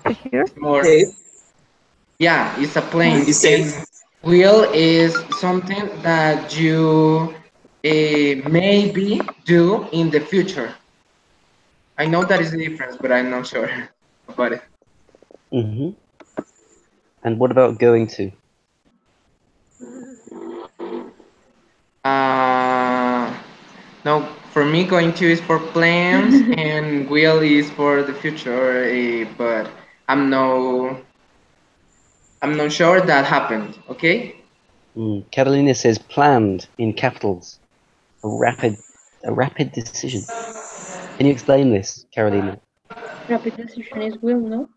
Secure? it's more, Safe. yeah, it's a plain. It's And safe. will is something that you maybe do in the future. I know that is the difference, but I'm not sure about it. hmm And what about going to? Uh, no, for me, going to is for plans, and will is for the future. But I'm no, I'm not sure that happened. Okay. Carolina says planned in capitals. A rapid decision. Can you explain this, Carolina? Rapid decision is will, no?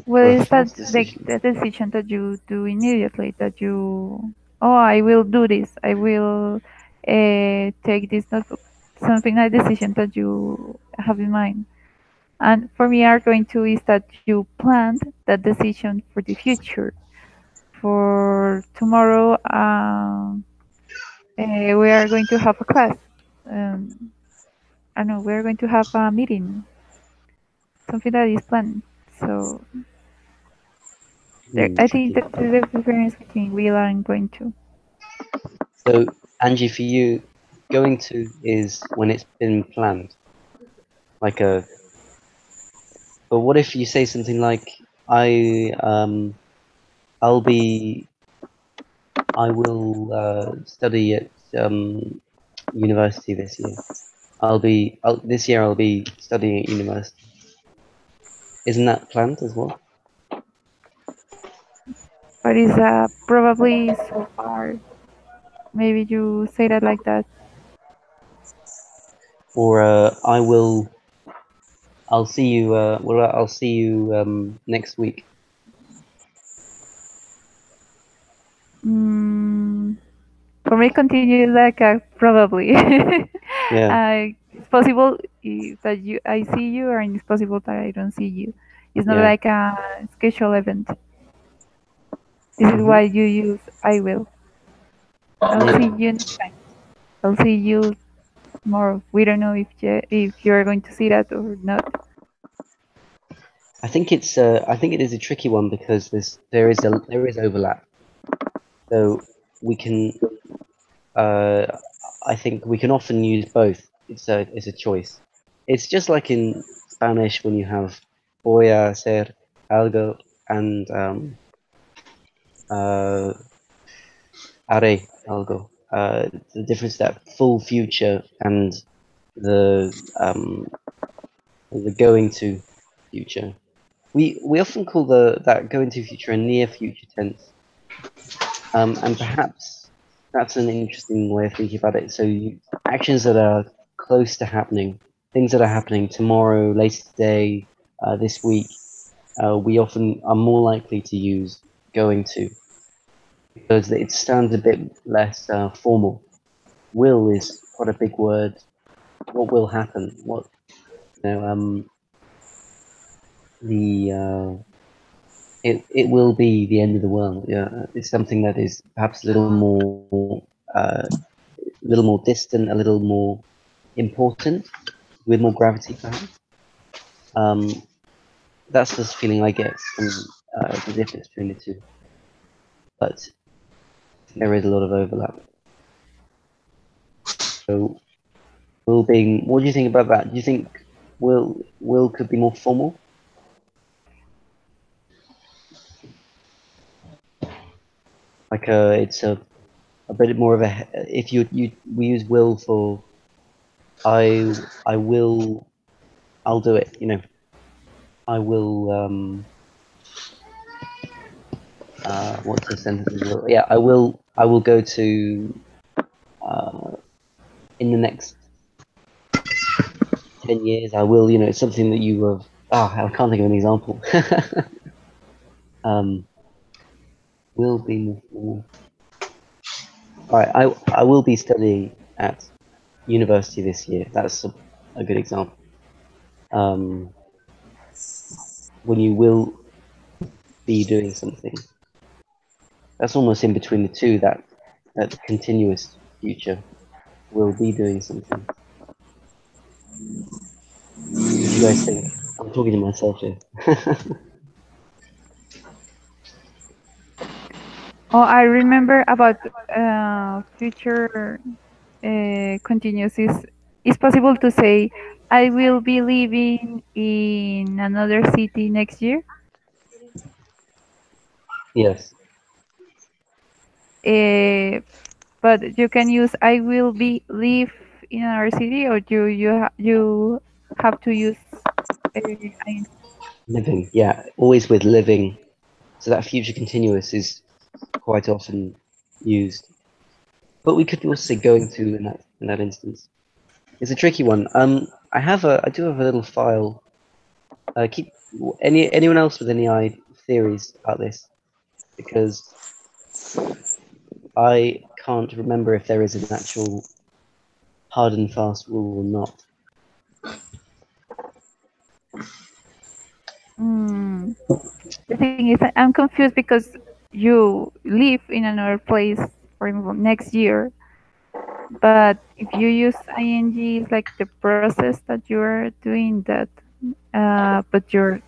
Well, Or a is that fast decision? the decision that you do immediately? That you, oh, I will do this. I will take this notebook. Something like decision that you have in mind. And for me, are going to is that you planned that decision for the future. For tomorrow, we are going to have a class. I don't know, we are going to have a meeting. Something that is planned. So I think Tricky. that's the difference between will and going to. So, Angie, for you, going to is when it's been planned. Like a. But what if you say something like, I'll be. I will study at university this year. This year I'll be studying at university. Isn't that planned as well? But it's probably so far. Maybe you say that like that. Or I'll see you. I'll see you next week. For me, continue like probably. Yeah, It's possible that I see you, or it's possible that I don't see you. It's not yeah. like a scheduled event. This is Mhm. why you use I will. I'll Yeah. see you next time. I'll see you tomorrow. We don't know if you're going to see that or not. I think it is a tricky one because there is overlap. So we can I think we can often use both. It's a choice. It's just like in Spanish when you have voy a hacer algo and haré algo. The difference that full future and the going to future. We often call that going to future a near future tense, and perhaps that's an interesting way of thinking about it. So actions that are close to happening, things that are happening tomorrow, later today, this week, we often are more likely to use going to because it sounds a bit less formal. Will is quite a big word. What will happen? What the it will be the end of the world. Yeah, it's something that is perhaps a little more distant, a little more important, with more gravity, perhaps. That's the feeling I get from the difference between the two. But there is a lot of overlap. So, will being, what do you think about that? Do you think will could be more formal? Like it's a bit more of a if we use will for I will I'll do it. You know, I will what's the sentence? Yeah, I will go to in the next 10 years. I will. You know, it's something that you have. I can't think of an example. Will be more. All right, I will be studying at university this year. That's a good example. When you will be doing something, that's almost in between the two. That at the continuous future will be doing something. What do you guys think? I'm talking to myself here. Oh, I remember about future continuous is possible to say I will be living in another city next year. Yes. But you can use I will be live in another city, or you have to use ing. Living. Yeah. Always with living. So that future continuous is quite often used. But we could also say going to in that instance. It's a tricky one. I do have a little file. Keep anyone else with any theories about this? Because I can't remember if there is an actual hard and fast rule or not. The thing is, I'm confused because you live in another place, for example, next year. But if you use ing, it's like the process that you're doing that, but you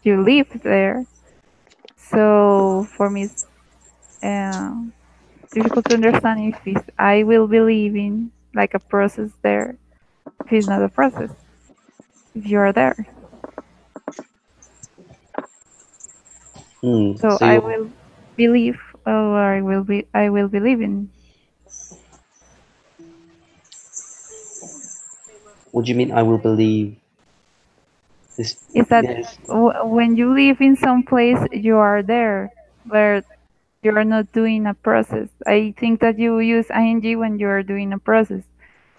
live there. So for me, it's uh, difficult to understand if it's I will be living like a process there. If it's not a process, if you are there. So So I you're will believe, or I will be living. what do you mean? I will believe this. Is that Yes. when you live in some place, you are there, but you are not doing a process. I think that you use ing when you are doing a process,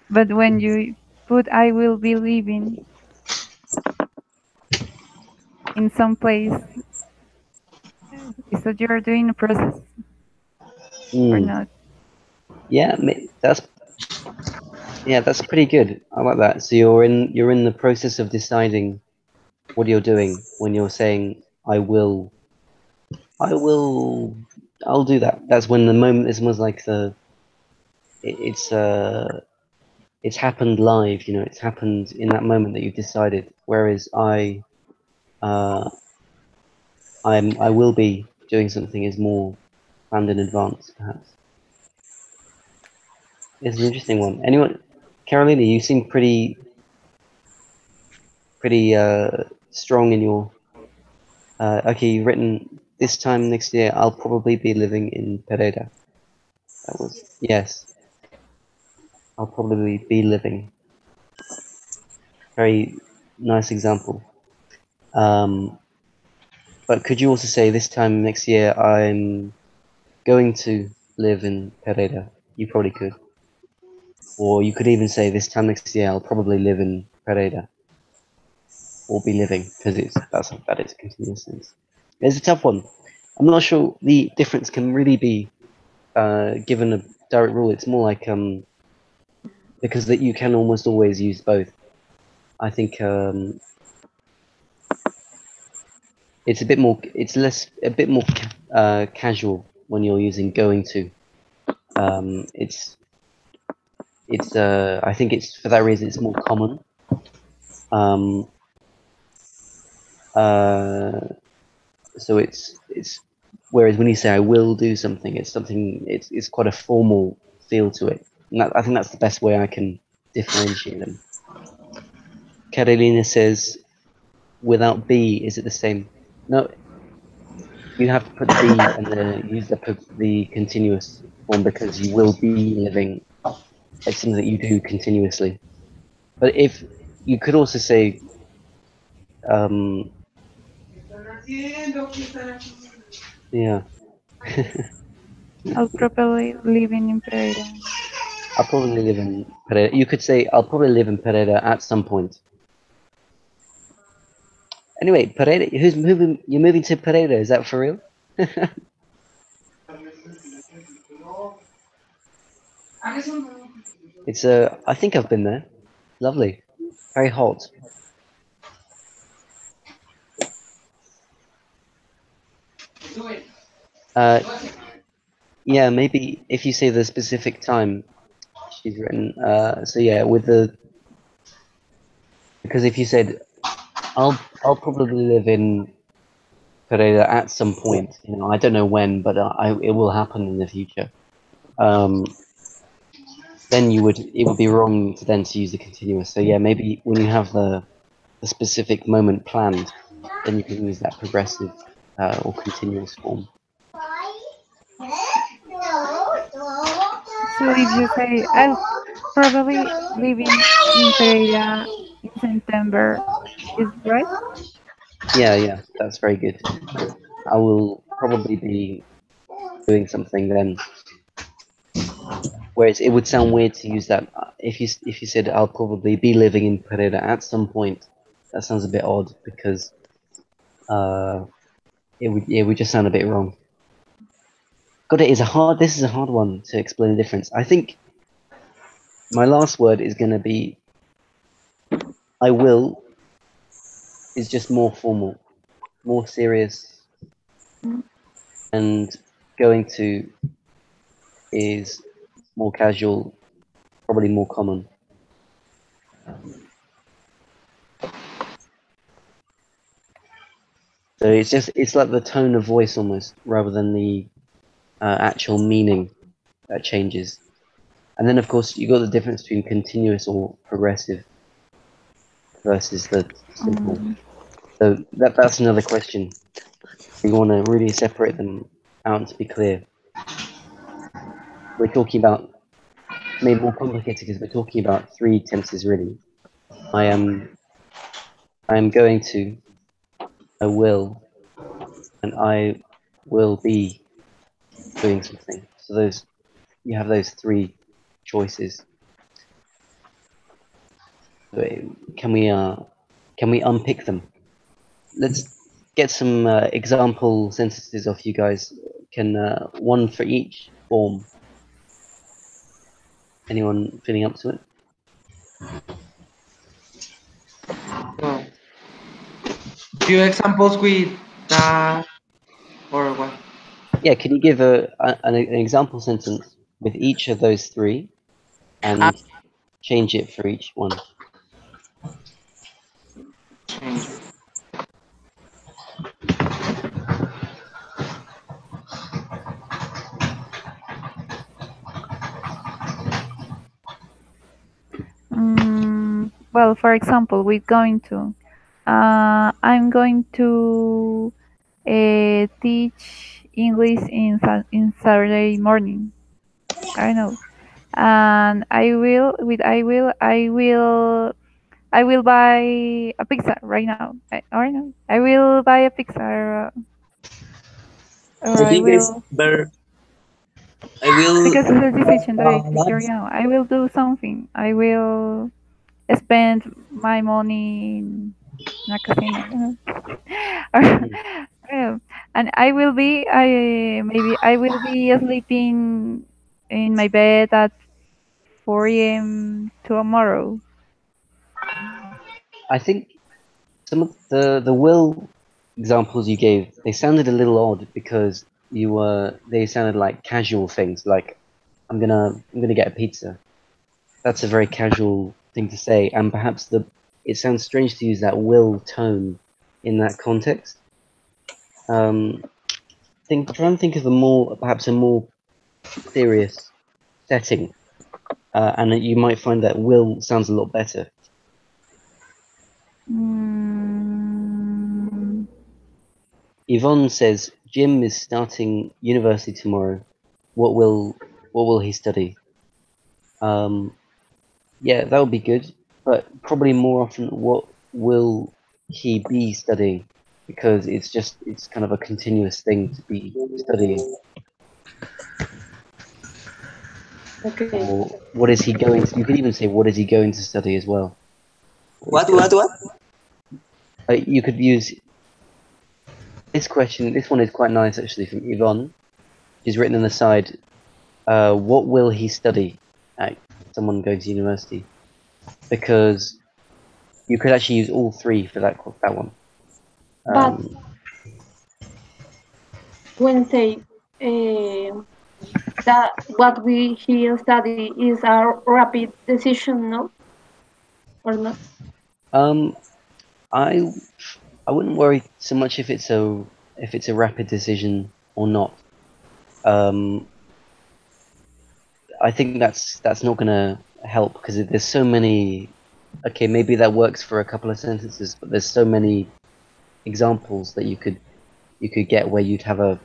but when you put I will be living in some place, is that you are doing a process or Mm. not? Yeah. That's pretty good. I like that. So you're in the process of deciding what you're doing when you're saying I will I'll do that. That's when the moment is almost like it, it's uh it's happened live, you know, it's happened in that moment that you've decided. Whereas uh I will be doing something is more planned in advance, perhaps. It's an interesting one. Anyone, Carolina, you seem pretty strong in your okay, you've written this time next year I'll probably be living in Pereira. That was yes. I'll probably be living. Very nice example. But could you also say this time next year I'm going to live in Pereira? You probably could. Or you could even say this time next year I'll probably live in Pereira. Or be living, because that is a continuous sense. It's a tough one. I'm not sure the difference can really be given a direct rule. It's more like because that you can almost always use both. I think it's a bit more casual when you're using going to. I think it's for that reason it's more common. Um, so it's whereas when you say I will do something, it's quite a formal feel to it. And I think that's the best way I can differentiate them. Carolina says, without be, is it the same? No, you have to put be and then use the continuous form because you will be living. It's something that you do continuously. But if you could also say, yeah, I'll probably living in Pereira. I'll probably live in Pereira. You could say, I'll probably live in Pereira at some point. Anyway, Pereira, who's moving? You're moving to Pereira? Is that for real? It's I think I've been there. Lovely, very hot. Uh, Yeah, maybe if you say the specific time she's written. So yeah, with the because if you said I'll probably live in Pereira at some point. You know, I don't know when, but it will happen in the future. Then it would be wrong to then to use the continuous. So yeah, maybe when you have the specific moment planned, then you can use that progressive or continuous form. So if you say I'll probably living in Pereira in September, is right? Yeah, that's very good. I will probably be doing something then. Whereas it would sound weird to use that if you said I'll probably be living in Pereira at some point. That sounds a bit odd because it would just sound a bit wrong. God, this is a hard one to explain the difference. I think my last word is going to be I will is just more formal, more serious, and going to is more casual, probably more common. So it's like the tone of voice almost rather than the actual meaning that changes. And then of course you got the difference between continuous or progressive versus the simple. So that's another question. We want to really separate them out to be clear. We're talking about maybe more complicated because we're talking about three tenses really. I am going to, I will, and I will be doing something. So you have those three choices. So can we unpick them? Let's get some example sentences off you guys. Can one for each form. Anyone feeling up to it? Well, few examples with that or what? Yeah, can you give an example sentence with each of those three and change it for each one? Change. Well, for example, we're going to. I'm going to teach English in Saturday morning. I don't know. And I will buy a pizza right now. Or no, I will buy a pizza, or I I think it's will, better. I will because it's a decision that I take right lunch. now. I will do something. I will spend my money in a casino. Or, yeah. And maybe I will be sleeping in my bed at 4 a.m. tomorrow. I think some of the will examples you gave, they sounded a little odd because they sounded like casual things, like I'm gonna get a pizza. That's a very casual thing to say, and perhaps it sounds strange to use that will tone in that context. Try and think of perhaps a more serious setting, and you might find that will sounds a lot better. Mm, Yvonne says Jim is starting university tomorrow. What will he study? Yeah, that would be good, but probably more often, what will he be studying? Because it's kind of a continuous thing to be studying. Okay. Or what is he going to? You could even say what is he going to study as well. What? You could use this question. This one is quite nice actually from Yvonne. She's written on the side, what will he study? Someone going to university, because you could actually use all three for that one. But when say uh, that what we here study is a rapid decision, no, or not? Um, I I wouldn't worry so much if it's a rapid decision or not. Um, I think that's not gonna help because there's so many. Okay, maybe that works for a couple of sentences, but there's so many examples that you could get where you'd have a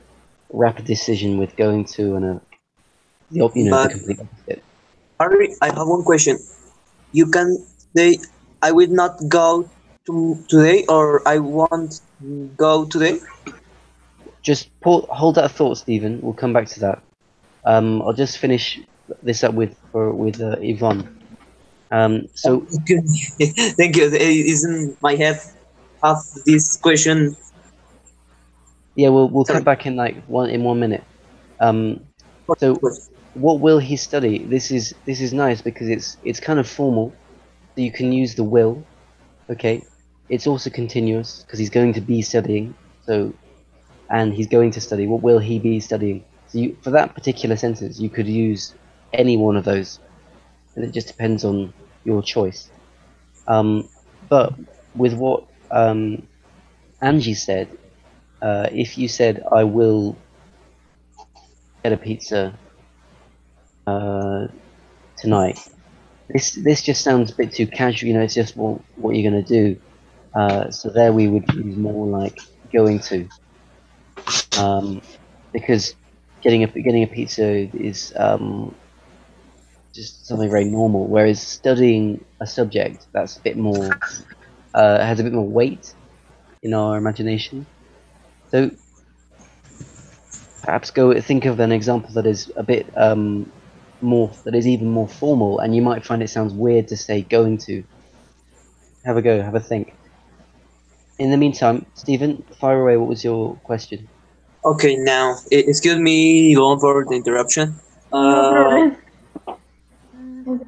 rapid decision with going to and the But complete opposite. Harry, I have one question. You can say I will not go to today, or I won't go today. Just hold that thought, Stephen. We'll come back to that. I'll just finish this up with Yvonne. So Thank you. Isn't my head have this question? yeah, we'll Sorry. come back in like 1 minute. So Of course. what will he study? This is nice because it's kind of formal. So you can use the will. Okay, it's also continuous because he's going to be studying. So and he's going to study. What will he be studying? So for that particular sentence, you could use any one of those, and it just depends on your choice. But with what Angie said, if you said I will get a pizza tonight, this just sounds a bit too casual. It's just what you're gonna do. So there we would use more like going to, because getting a pizza is just something very normal. Whereas studying a subject that's a bit more has a bit more weight in our imagination. So perhaps think of an example that is a bit that is even more formal, and you might find it sounds weird to say going to. Have a go, have a think. In the meantime, Stephen, fire away. What was your question? Okay, now excuse me, Yvonne, for the interruption. No problem.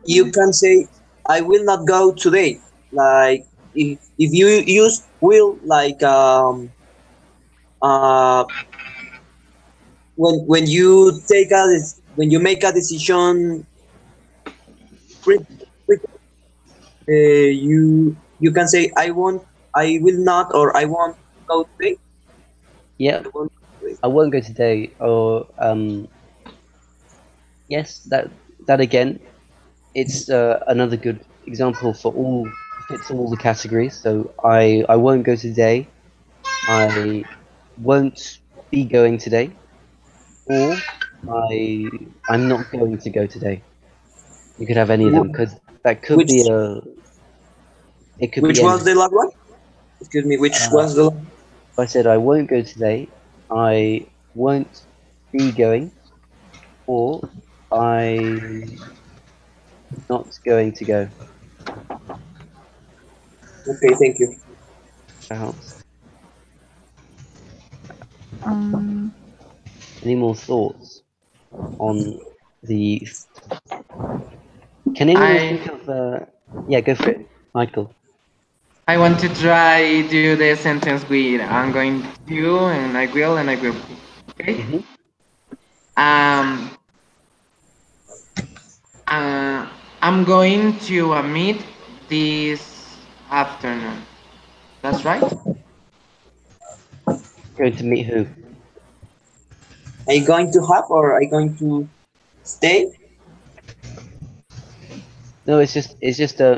You can say I will not go today. Like if you use will like uh when you when you make a decision quick, quick, you can say I will not, or I won't go today. Yeah, I won't go today. I won't go today. Or yes, that again, it's another good example fits all the categories. So I won't go today. I won't be going today, or I'm not going to go today. You could have any of them because that could Which be it could which be was anything. the last one? Excuse me, which Uh, was the if I said I won't go today, I won't be going, or I'm not going to go. okay? Thank you. That helps. Um, Any more thoughts on the? Can anyone I think of? Yeah, go for it, Michael. I want to try do the sentence with I'm going to and I will. Okay. Hmm. Um. I'm going to a meet this afternoon. That's right. Going to meet who? Are you going to have, or are you going to stay? No, it's just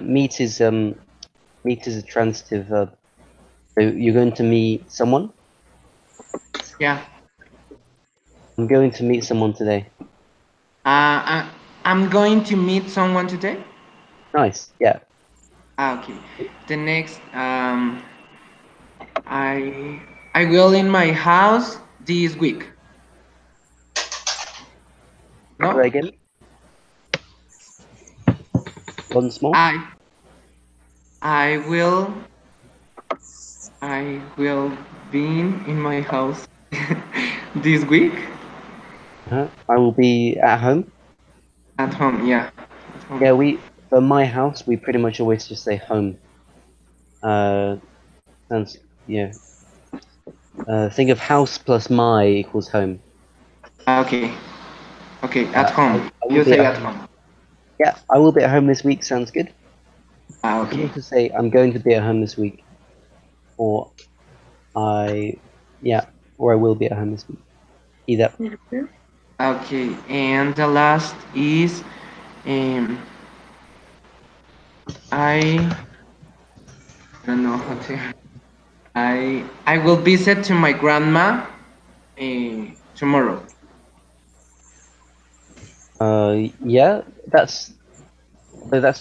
meet is a transitive verb. So you're going to meet someone. Yeah. I'm going to meet someone today. I'm going to meet someone today. Nice. Yeah. Okay. The next, I I will in my house this week. Try No, again. Once more. I I will I will be in my house this week I will be at home. at home. Yeah, at home. Yeah, for my house we pretty much always just say home. Uh, sounds yeah. Think of house plus my equals home. Okay. Okay, at home. I will You be say at at home. home. Yeah, I will be at home this week. Sounds good. Ah, You can okay. also say I'm going to be at home this week, or yeah, or I will be at home this week. Either. Okay, and the last is um, I don't know how to. I will visit to my grandma tomorrow. Yeah, that's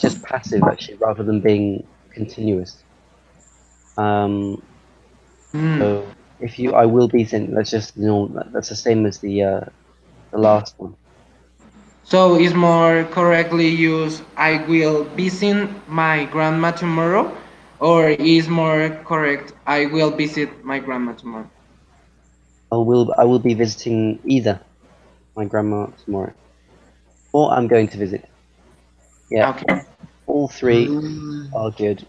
just passive actually, rather than being continuous. Um, Hmm. so if you, I will be sent. That's just that's the same as the last one. So it's more correctly used I will visit my grandma tomorrow, or is more correct I will visit my grandma tomorrow. I will be visiting either my grandma tomorrow, or I'm going to visit. Yeah, Okay. all three Mm, are good.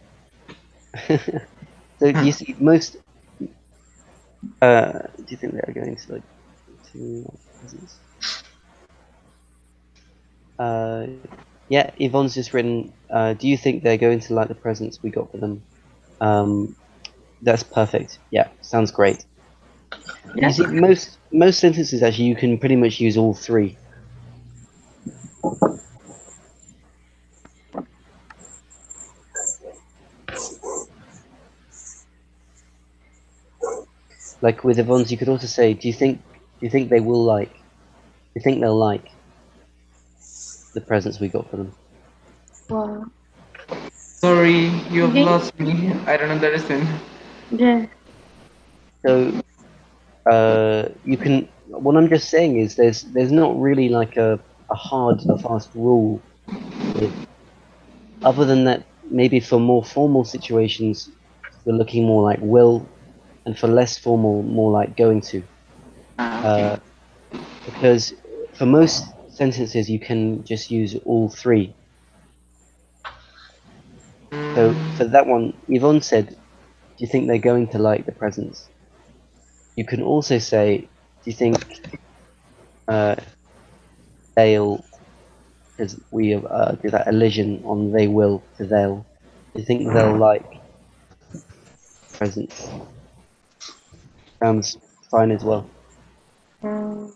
So you see, most do you think they're going to like to presents? Uh, yeah, Yvonne's just written. Do you think they're going to like the presents we got for them? Um, that's perfect. Yeah, sounds great. You see, most sentences actually you can pretty much use all three. Like with Yvonne's, you could also say, do you think they will like? Do you think they'll like the presents we got for them? Wow. Sorry, you've Okay. lost me. I don't understand. Yes. So you can. What I'm just saying is there's not really like a hard or fast rule with. Other than that, maybe for more formal situations, we're looking more like will, and for less formal, more like going to. Ah, okay. Uh, because for most sentences, you can just use all three. So Mm, for that one, Yvonne said, "Do you think they're going to like the presents?" You can also say, "Do you think uh, they'll?" Because we do that elision on "they will" to "they'll." Do you think they'll like presents? Sounds fine as well. Um,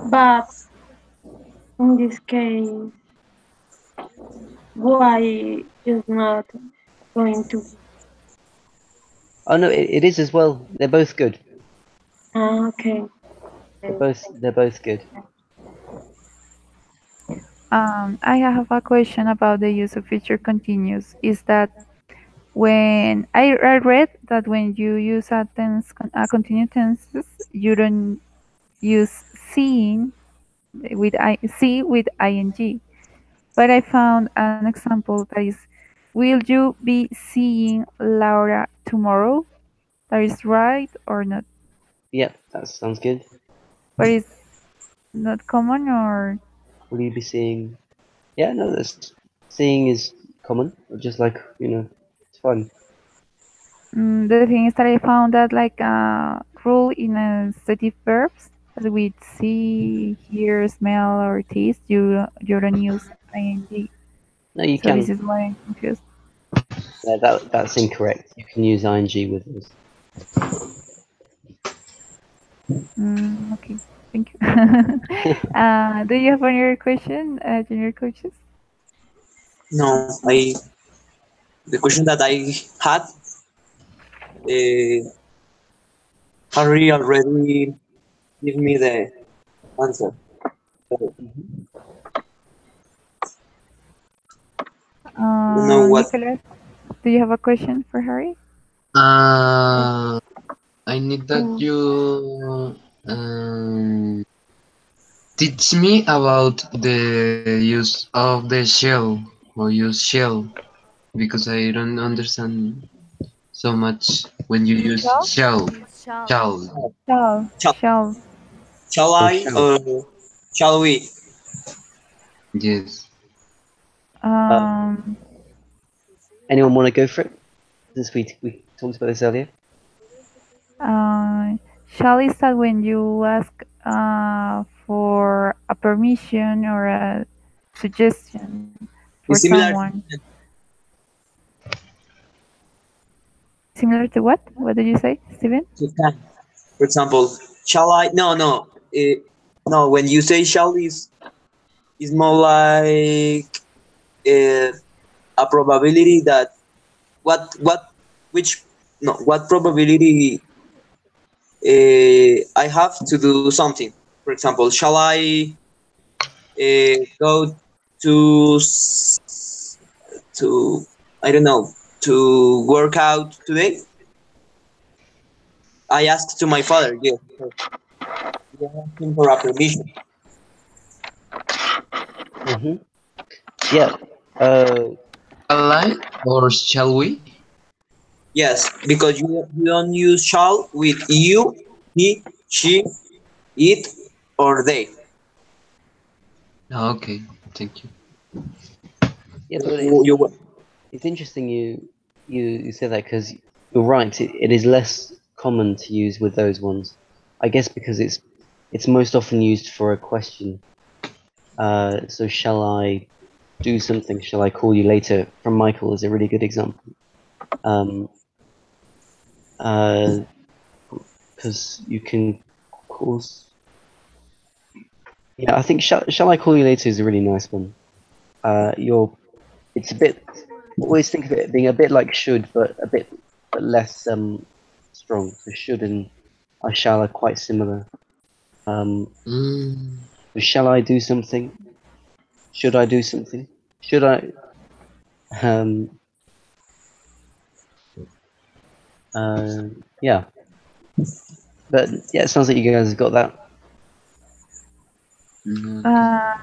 but in this case, why is not going to? Oh no, it is as well. They're both good. Ah, okay. They're both good. I have a question about the use of future continuous. Is that when I read that when you use a continuous tenses, you don't use seeing with see with ing. But I found an example that is, will you be seeing Laura tomorrow? That is right or not? Yep, that sounds good. But it's not common or Will you be seeing? Yeah, no, that's seeing is common. Just like it's fun. the thing is that I found that like a rule in stative verbs as with see, hear, smell, or taste, you don't use ing. No, you So this can. is why I'm confused. Yeah, that's incorrect. You can use ing with this. Okay, thank you. Do you have any other question, junior coaches? No, the question that I had, uh, Harry already give me the answer. So, Mhm. I don't know what. Nicholas, do you have a question for Harry? uh, I need that Mm, you teach me about the use of the shell or use shell because I don't understand so much when you use Shall? shell. Shall. Shell. Shall. Shall, Shall. shall Oh, I shall. or shall we? Yes. Um, Um, anyone want to go for it? Since we talked about this earlier. uh, shall is that when you ask for a permission or a suggestion for It's similar. someone. Similar to what? What did you say, Steven? To can. For example, shall I? No, no. No, when you say shall is more like uh, a probability that which no what probability I have to do something. For example, shall I go to I don't know to work out today? I asked to my father. Yes, I asked him for a permission. Mm-hmm. Yeah. Shall I or shall we? Yes, because you don't use shall with you, he, she, it, or they. Okay, thank you. Yeah, but You, it's interesting you say that because you're right. It is less common to use with those ones. I guess because it's most often used for a question. So shall I do something? Shall I call you later? From Michael is a really good example. Because you can cause. Yeah, I think shall I call you later is a really nice one. It's a bit. Always think of it being a bit like should, but less strong. So should and I shall are quite similar. Mm, So shall I do something? Should I do something? Should I? Um. Yeah. But yeah, it sounds like you guys have got that. okay.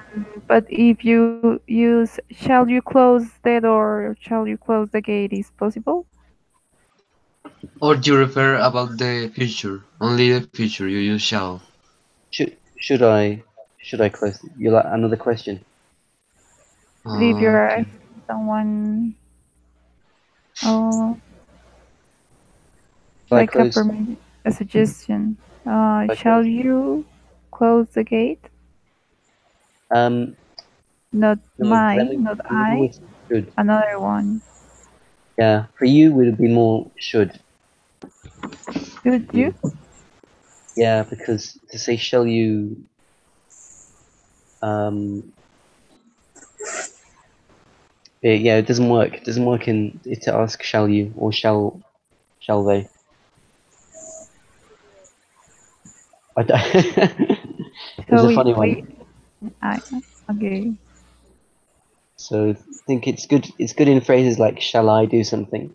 But if you use shall you close the door or shall you close the gate is possible? Or do you refer about the future? Only the future you use shall. Should I? Should I close? You like another question? But if you're Okay. asking someone, oh, Shall I like a close? a suggestion, Shall I shall close? you close the gate? Um. Not No. my, Let me not begin I, with should. another one. Yeah. For you, would it be more should? Should you? Yeah, because to say shall you, yeah, it doesn't work. It doesn't work in to ask shall you or shall they. I don't it's So a funny one. I, okay. So I think it's good. It's good in phrases like shall I do something,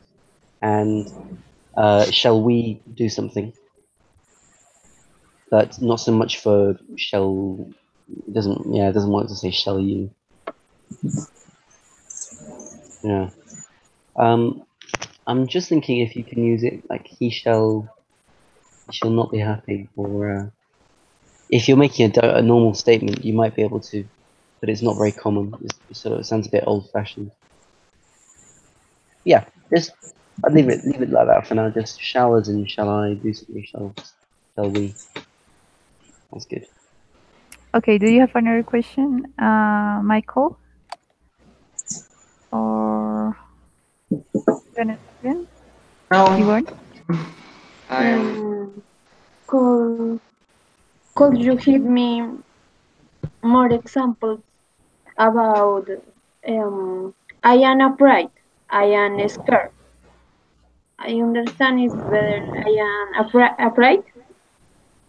and shall we do something. But not so much for shall. It doesn't. Yeah, it doesn't work to say shall you. Yeah. Um, I'm just thinking if you can use it like he shall not be happy, or if you're making a normal statement, you might be able to, but it's not very common. So it sounds a bit old-fashioned. Yeah, just I'd leave it like that for now. Just showers and shall I do something? Shall we? That's good. Okay, do you have another question, Michael? Or Jonathan? No, Yvonne? I am. Could could you give me more examples about I am afraid, I am scared. I understand it's better I am afraid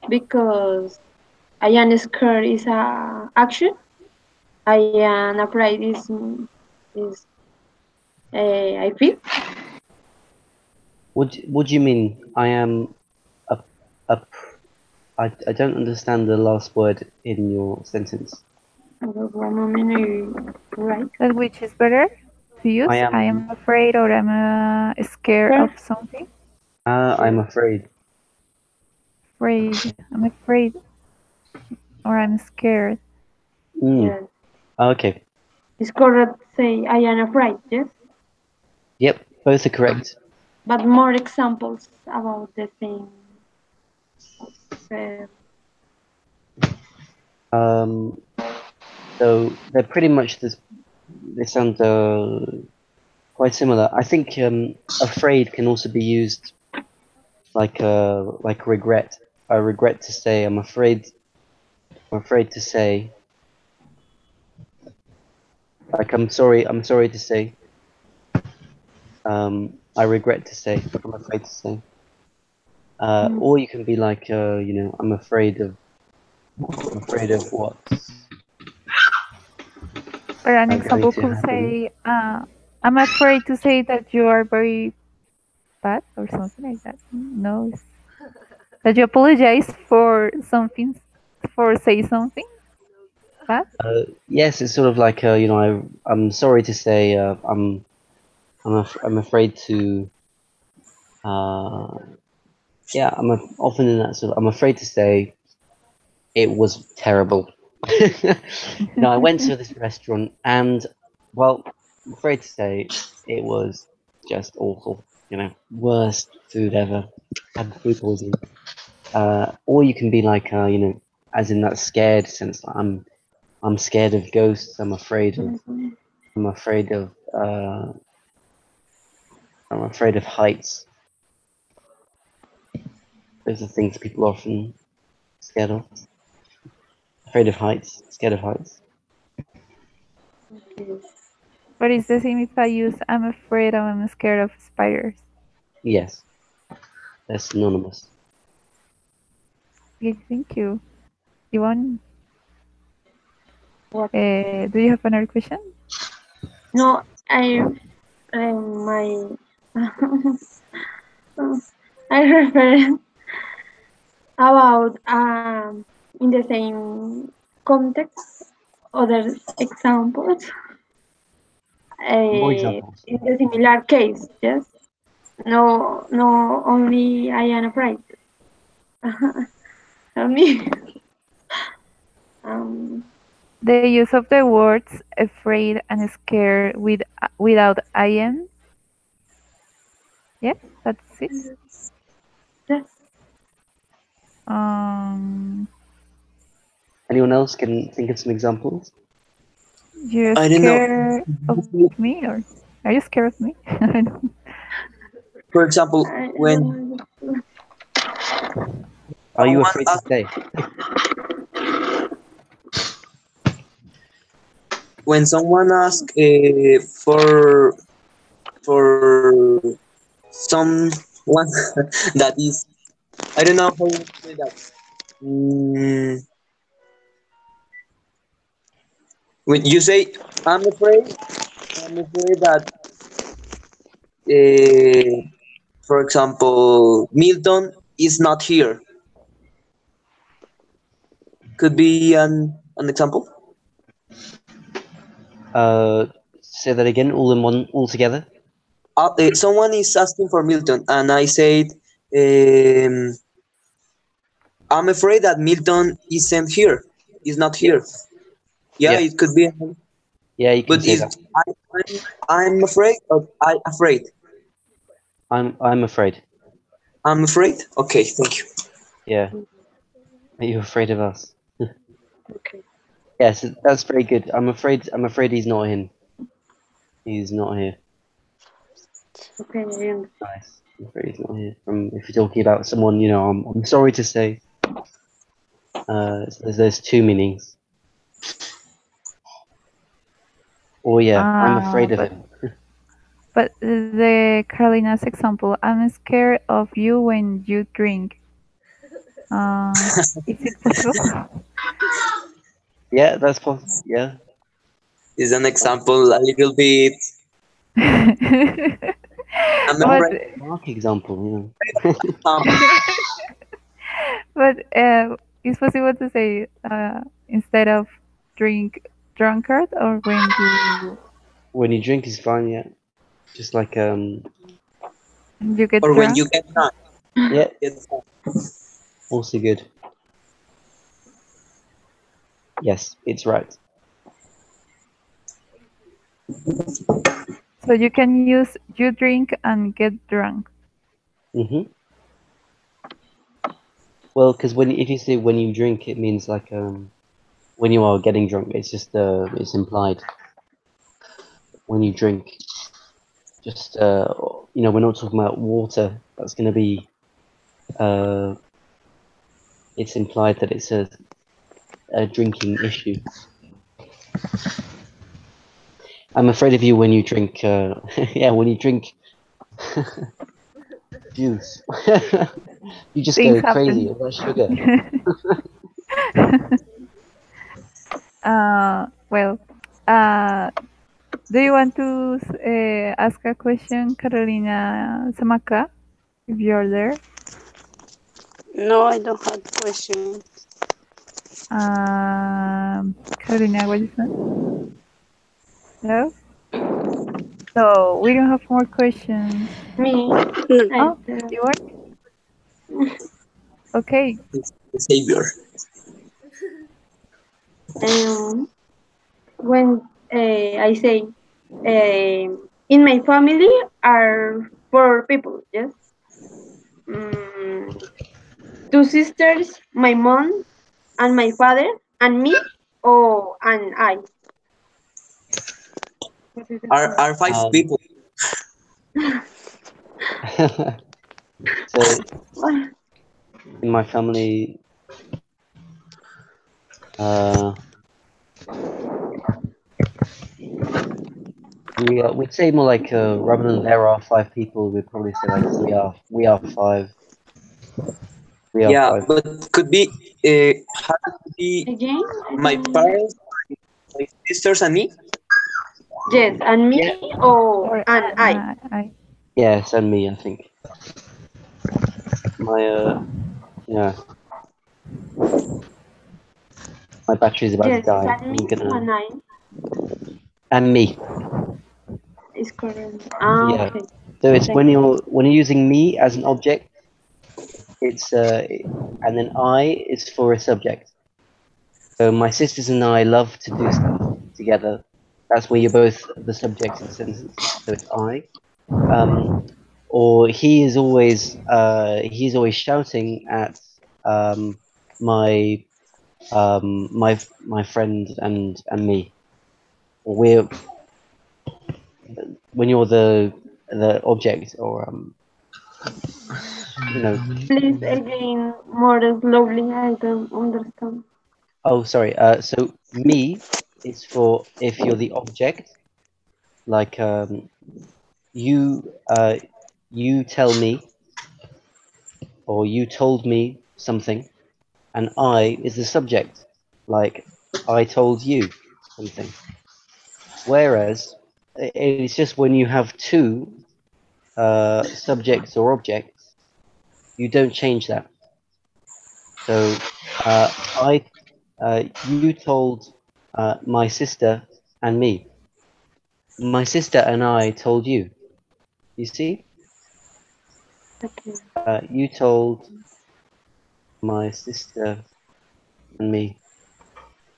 because I am scared is a action. I am afraid is I feel. What do you mean? I am a a. I don't understand the last word in your sentence. One moment, right? That which is better to I use? I am. am afraid or I'm scared of something? I'm afraid. Afraid. I'm afraid or I'm scared. Mm. Yes. Okay. It's correct say I am afraid, yes? Yep. Both are correct. But more examples about the same. Uh, So they're pretty much this. They sound quite similar. I think afraid can also be used like regret. I regret to say. I'm afraid. I'm afraid to say. Like I'm sorry. I'm sorry to say. I regret to say. I'm afraid to say. Or you can be like, you know, I'm afraid of. I'm afraid of what? Or an Like going example to could happen. say, I'm afraid to say that you are very bad or something like that. No, that you apologize for something, for say something bad. Yes, it's sort of like, you know, I'm sorry to say, I'm afraid to. Yeah, often in that sort of. I'm afraid to say it was terrible. You know, I went to this restaurant and, well, I'm afraid to say it was just awful. You know, worst food ever. Had food poisoning. Or you can be like, you know, as in that scared sense. I'm scared of ghosts. I'm afraid of. I'm afraid of. I'm afraid of heights. Those are things people are often scared of. Afraid of heights. Scared of heights. But it's the same if I use I'm afraid or I'm scared of spiders. Yes, they're synonymous. Okay, thank you. Yvonne, What? do you have another question? No, I my I refer about in the same context other examples More examples. in the similar case. Yes. No, no. Only I am afraid. Tell me. Um, The use of the words afraid and scared without I am. Yes, that's it. yes. Um, Anyone else can think of some examples? you're I don't know. scared of me, or are you scared of me? I don't. For example, I when don't know. Are you someone afraid to asks, say? when someone asks for someone that is, I don't know how to say that. Mm, when you say, I'm afraid, I'm afraid that, uh, for example, Milton is not here. Could be an example. Say that again, all in one, all together. Someone is asking for Milton, and I said, um, I'm afraid that Milton isn't here. Is not Yeah. here. Yeah, Yeah. it could be. Yeah, you can But say is that. I'm afraid or I afraid? I'm afraid. I'm afraid. Okay, thank you. Yeah. Are you afraid of us? Okay. Yes, that's very good. I'm afraid. I'm afraid he's not in. He's not here. Okay. Nice. I'm afraid he's not here. If you're talking about someone, you know, I'm sorry to say. So there's two meanings. Or yeah, I'm afraid of But him. the Carolina's example, I'm scared of you when you drink. Is it possible? Yeah, that's possible. Yeah. Is an example a little bit. I'm but afraid. Dark example. You know. Um, but it's possible to say instead of drink drunkard or when When you drink is fine. Yeah. Just like you get or when you drunk. get drunk. yeah, Get drunk. also good. Yes, it's right. So you can use you drink and get drunk. Mhm. Well, because if you say when you drink, it means like when you are getting drunk. It's just it's implied when you drink. Just we're not talking about water. That's going to be. It's implied that it's a drinking issue. I'm afraid of you when you drink. Yeah, when you drink juice, you just Things go crazy. happen. That's sugar. Well, do you want to ask a question, Carolina Samaka, if you're there? No, I don't have question. Carolina, what is that? No? So we don't have more questions. Me, No. Oh, you are? Okay. The savior. When I say in my family are 4 people, yes. Two sisters, my mom, and my father, and me, and I. Are 5 people. So in my family, we'd say more like rather than there are 5 people, we'd probably say like we are 5. We are Yeah, 5. but could be how could be Again? my parents, my sisters, and me. Yes, and me Yeah. Or and I. I. Yes, and me, I think. My yeah, my battery's about to Yes, die. and me I'm gonna and I and me. is correct. Yeah. Okay. So it's Thank you. when you're using me as an object, it's and then I is for a subject. So my sisters and I love to do stuff together. That's where you're both the subject of the sentence. So it's I. Or he's always shouting at my my friend and me. Or we're when you're the object or Please again more slowly. I don't understand. Oh, sorry. So me is for if you're the object, like you you tell me or you told me something, and I is the subject, like I told you something. Whereas it's just when you have two subjects or objects, you don't change that. So you told my sister and me. My sister and I told you. You see? Okay. You told my sister and me,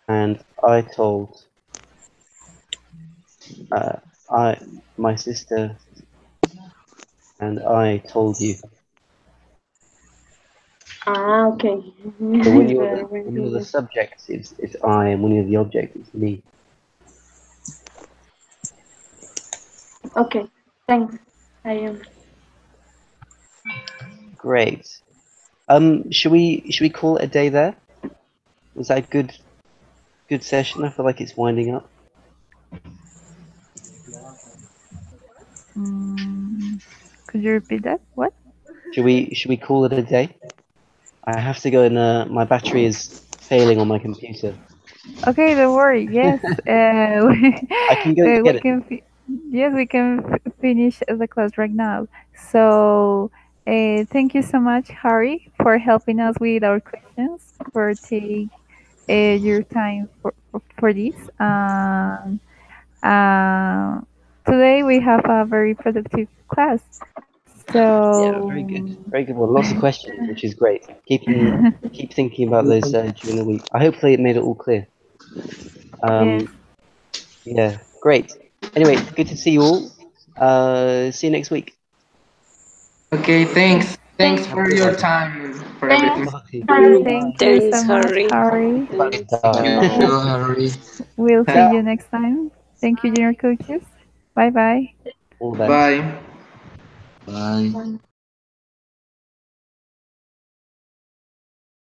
and I told I my sister and I told you. Okay. So Very when you're the good. subject, it's I, and when you're the object, it's me. Okay. Thanks. I am. Great. Should we call it a day there? Was that a good session? I feel like it's winding up. Could you repeat that? What? Should we call it a day? I have to go and my battery is failing on my computer. Okay, don't worry. Yes, I can go get we it. can. Yes, we can finish the class right now. So, thank you so much, Harry, for helping us with our questions. For take your time for this. Uh, Today we have a very productive class. Yeah, So, very good. Very good. Well, lots of questions, which is great. Keep thinking about those during the week. Hopefully, it made it all clear. yes, Yeah, great. Anyway, good to see you all. See you next week. Okay, thanks. Thanks for your time, for everything. Bye. Thank you so Thanks, much, Harry. Harry. Thank you, Harry. We'll see you next time. Thank you, junior coaches. Bye bye. All the best. Bye. Bye.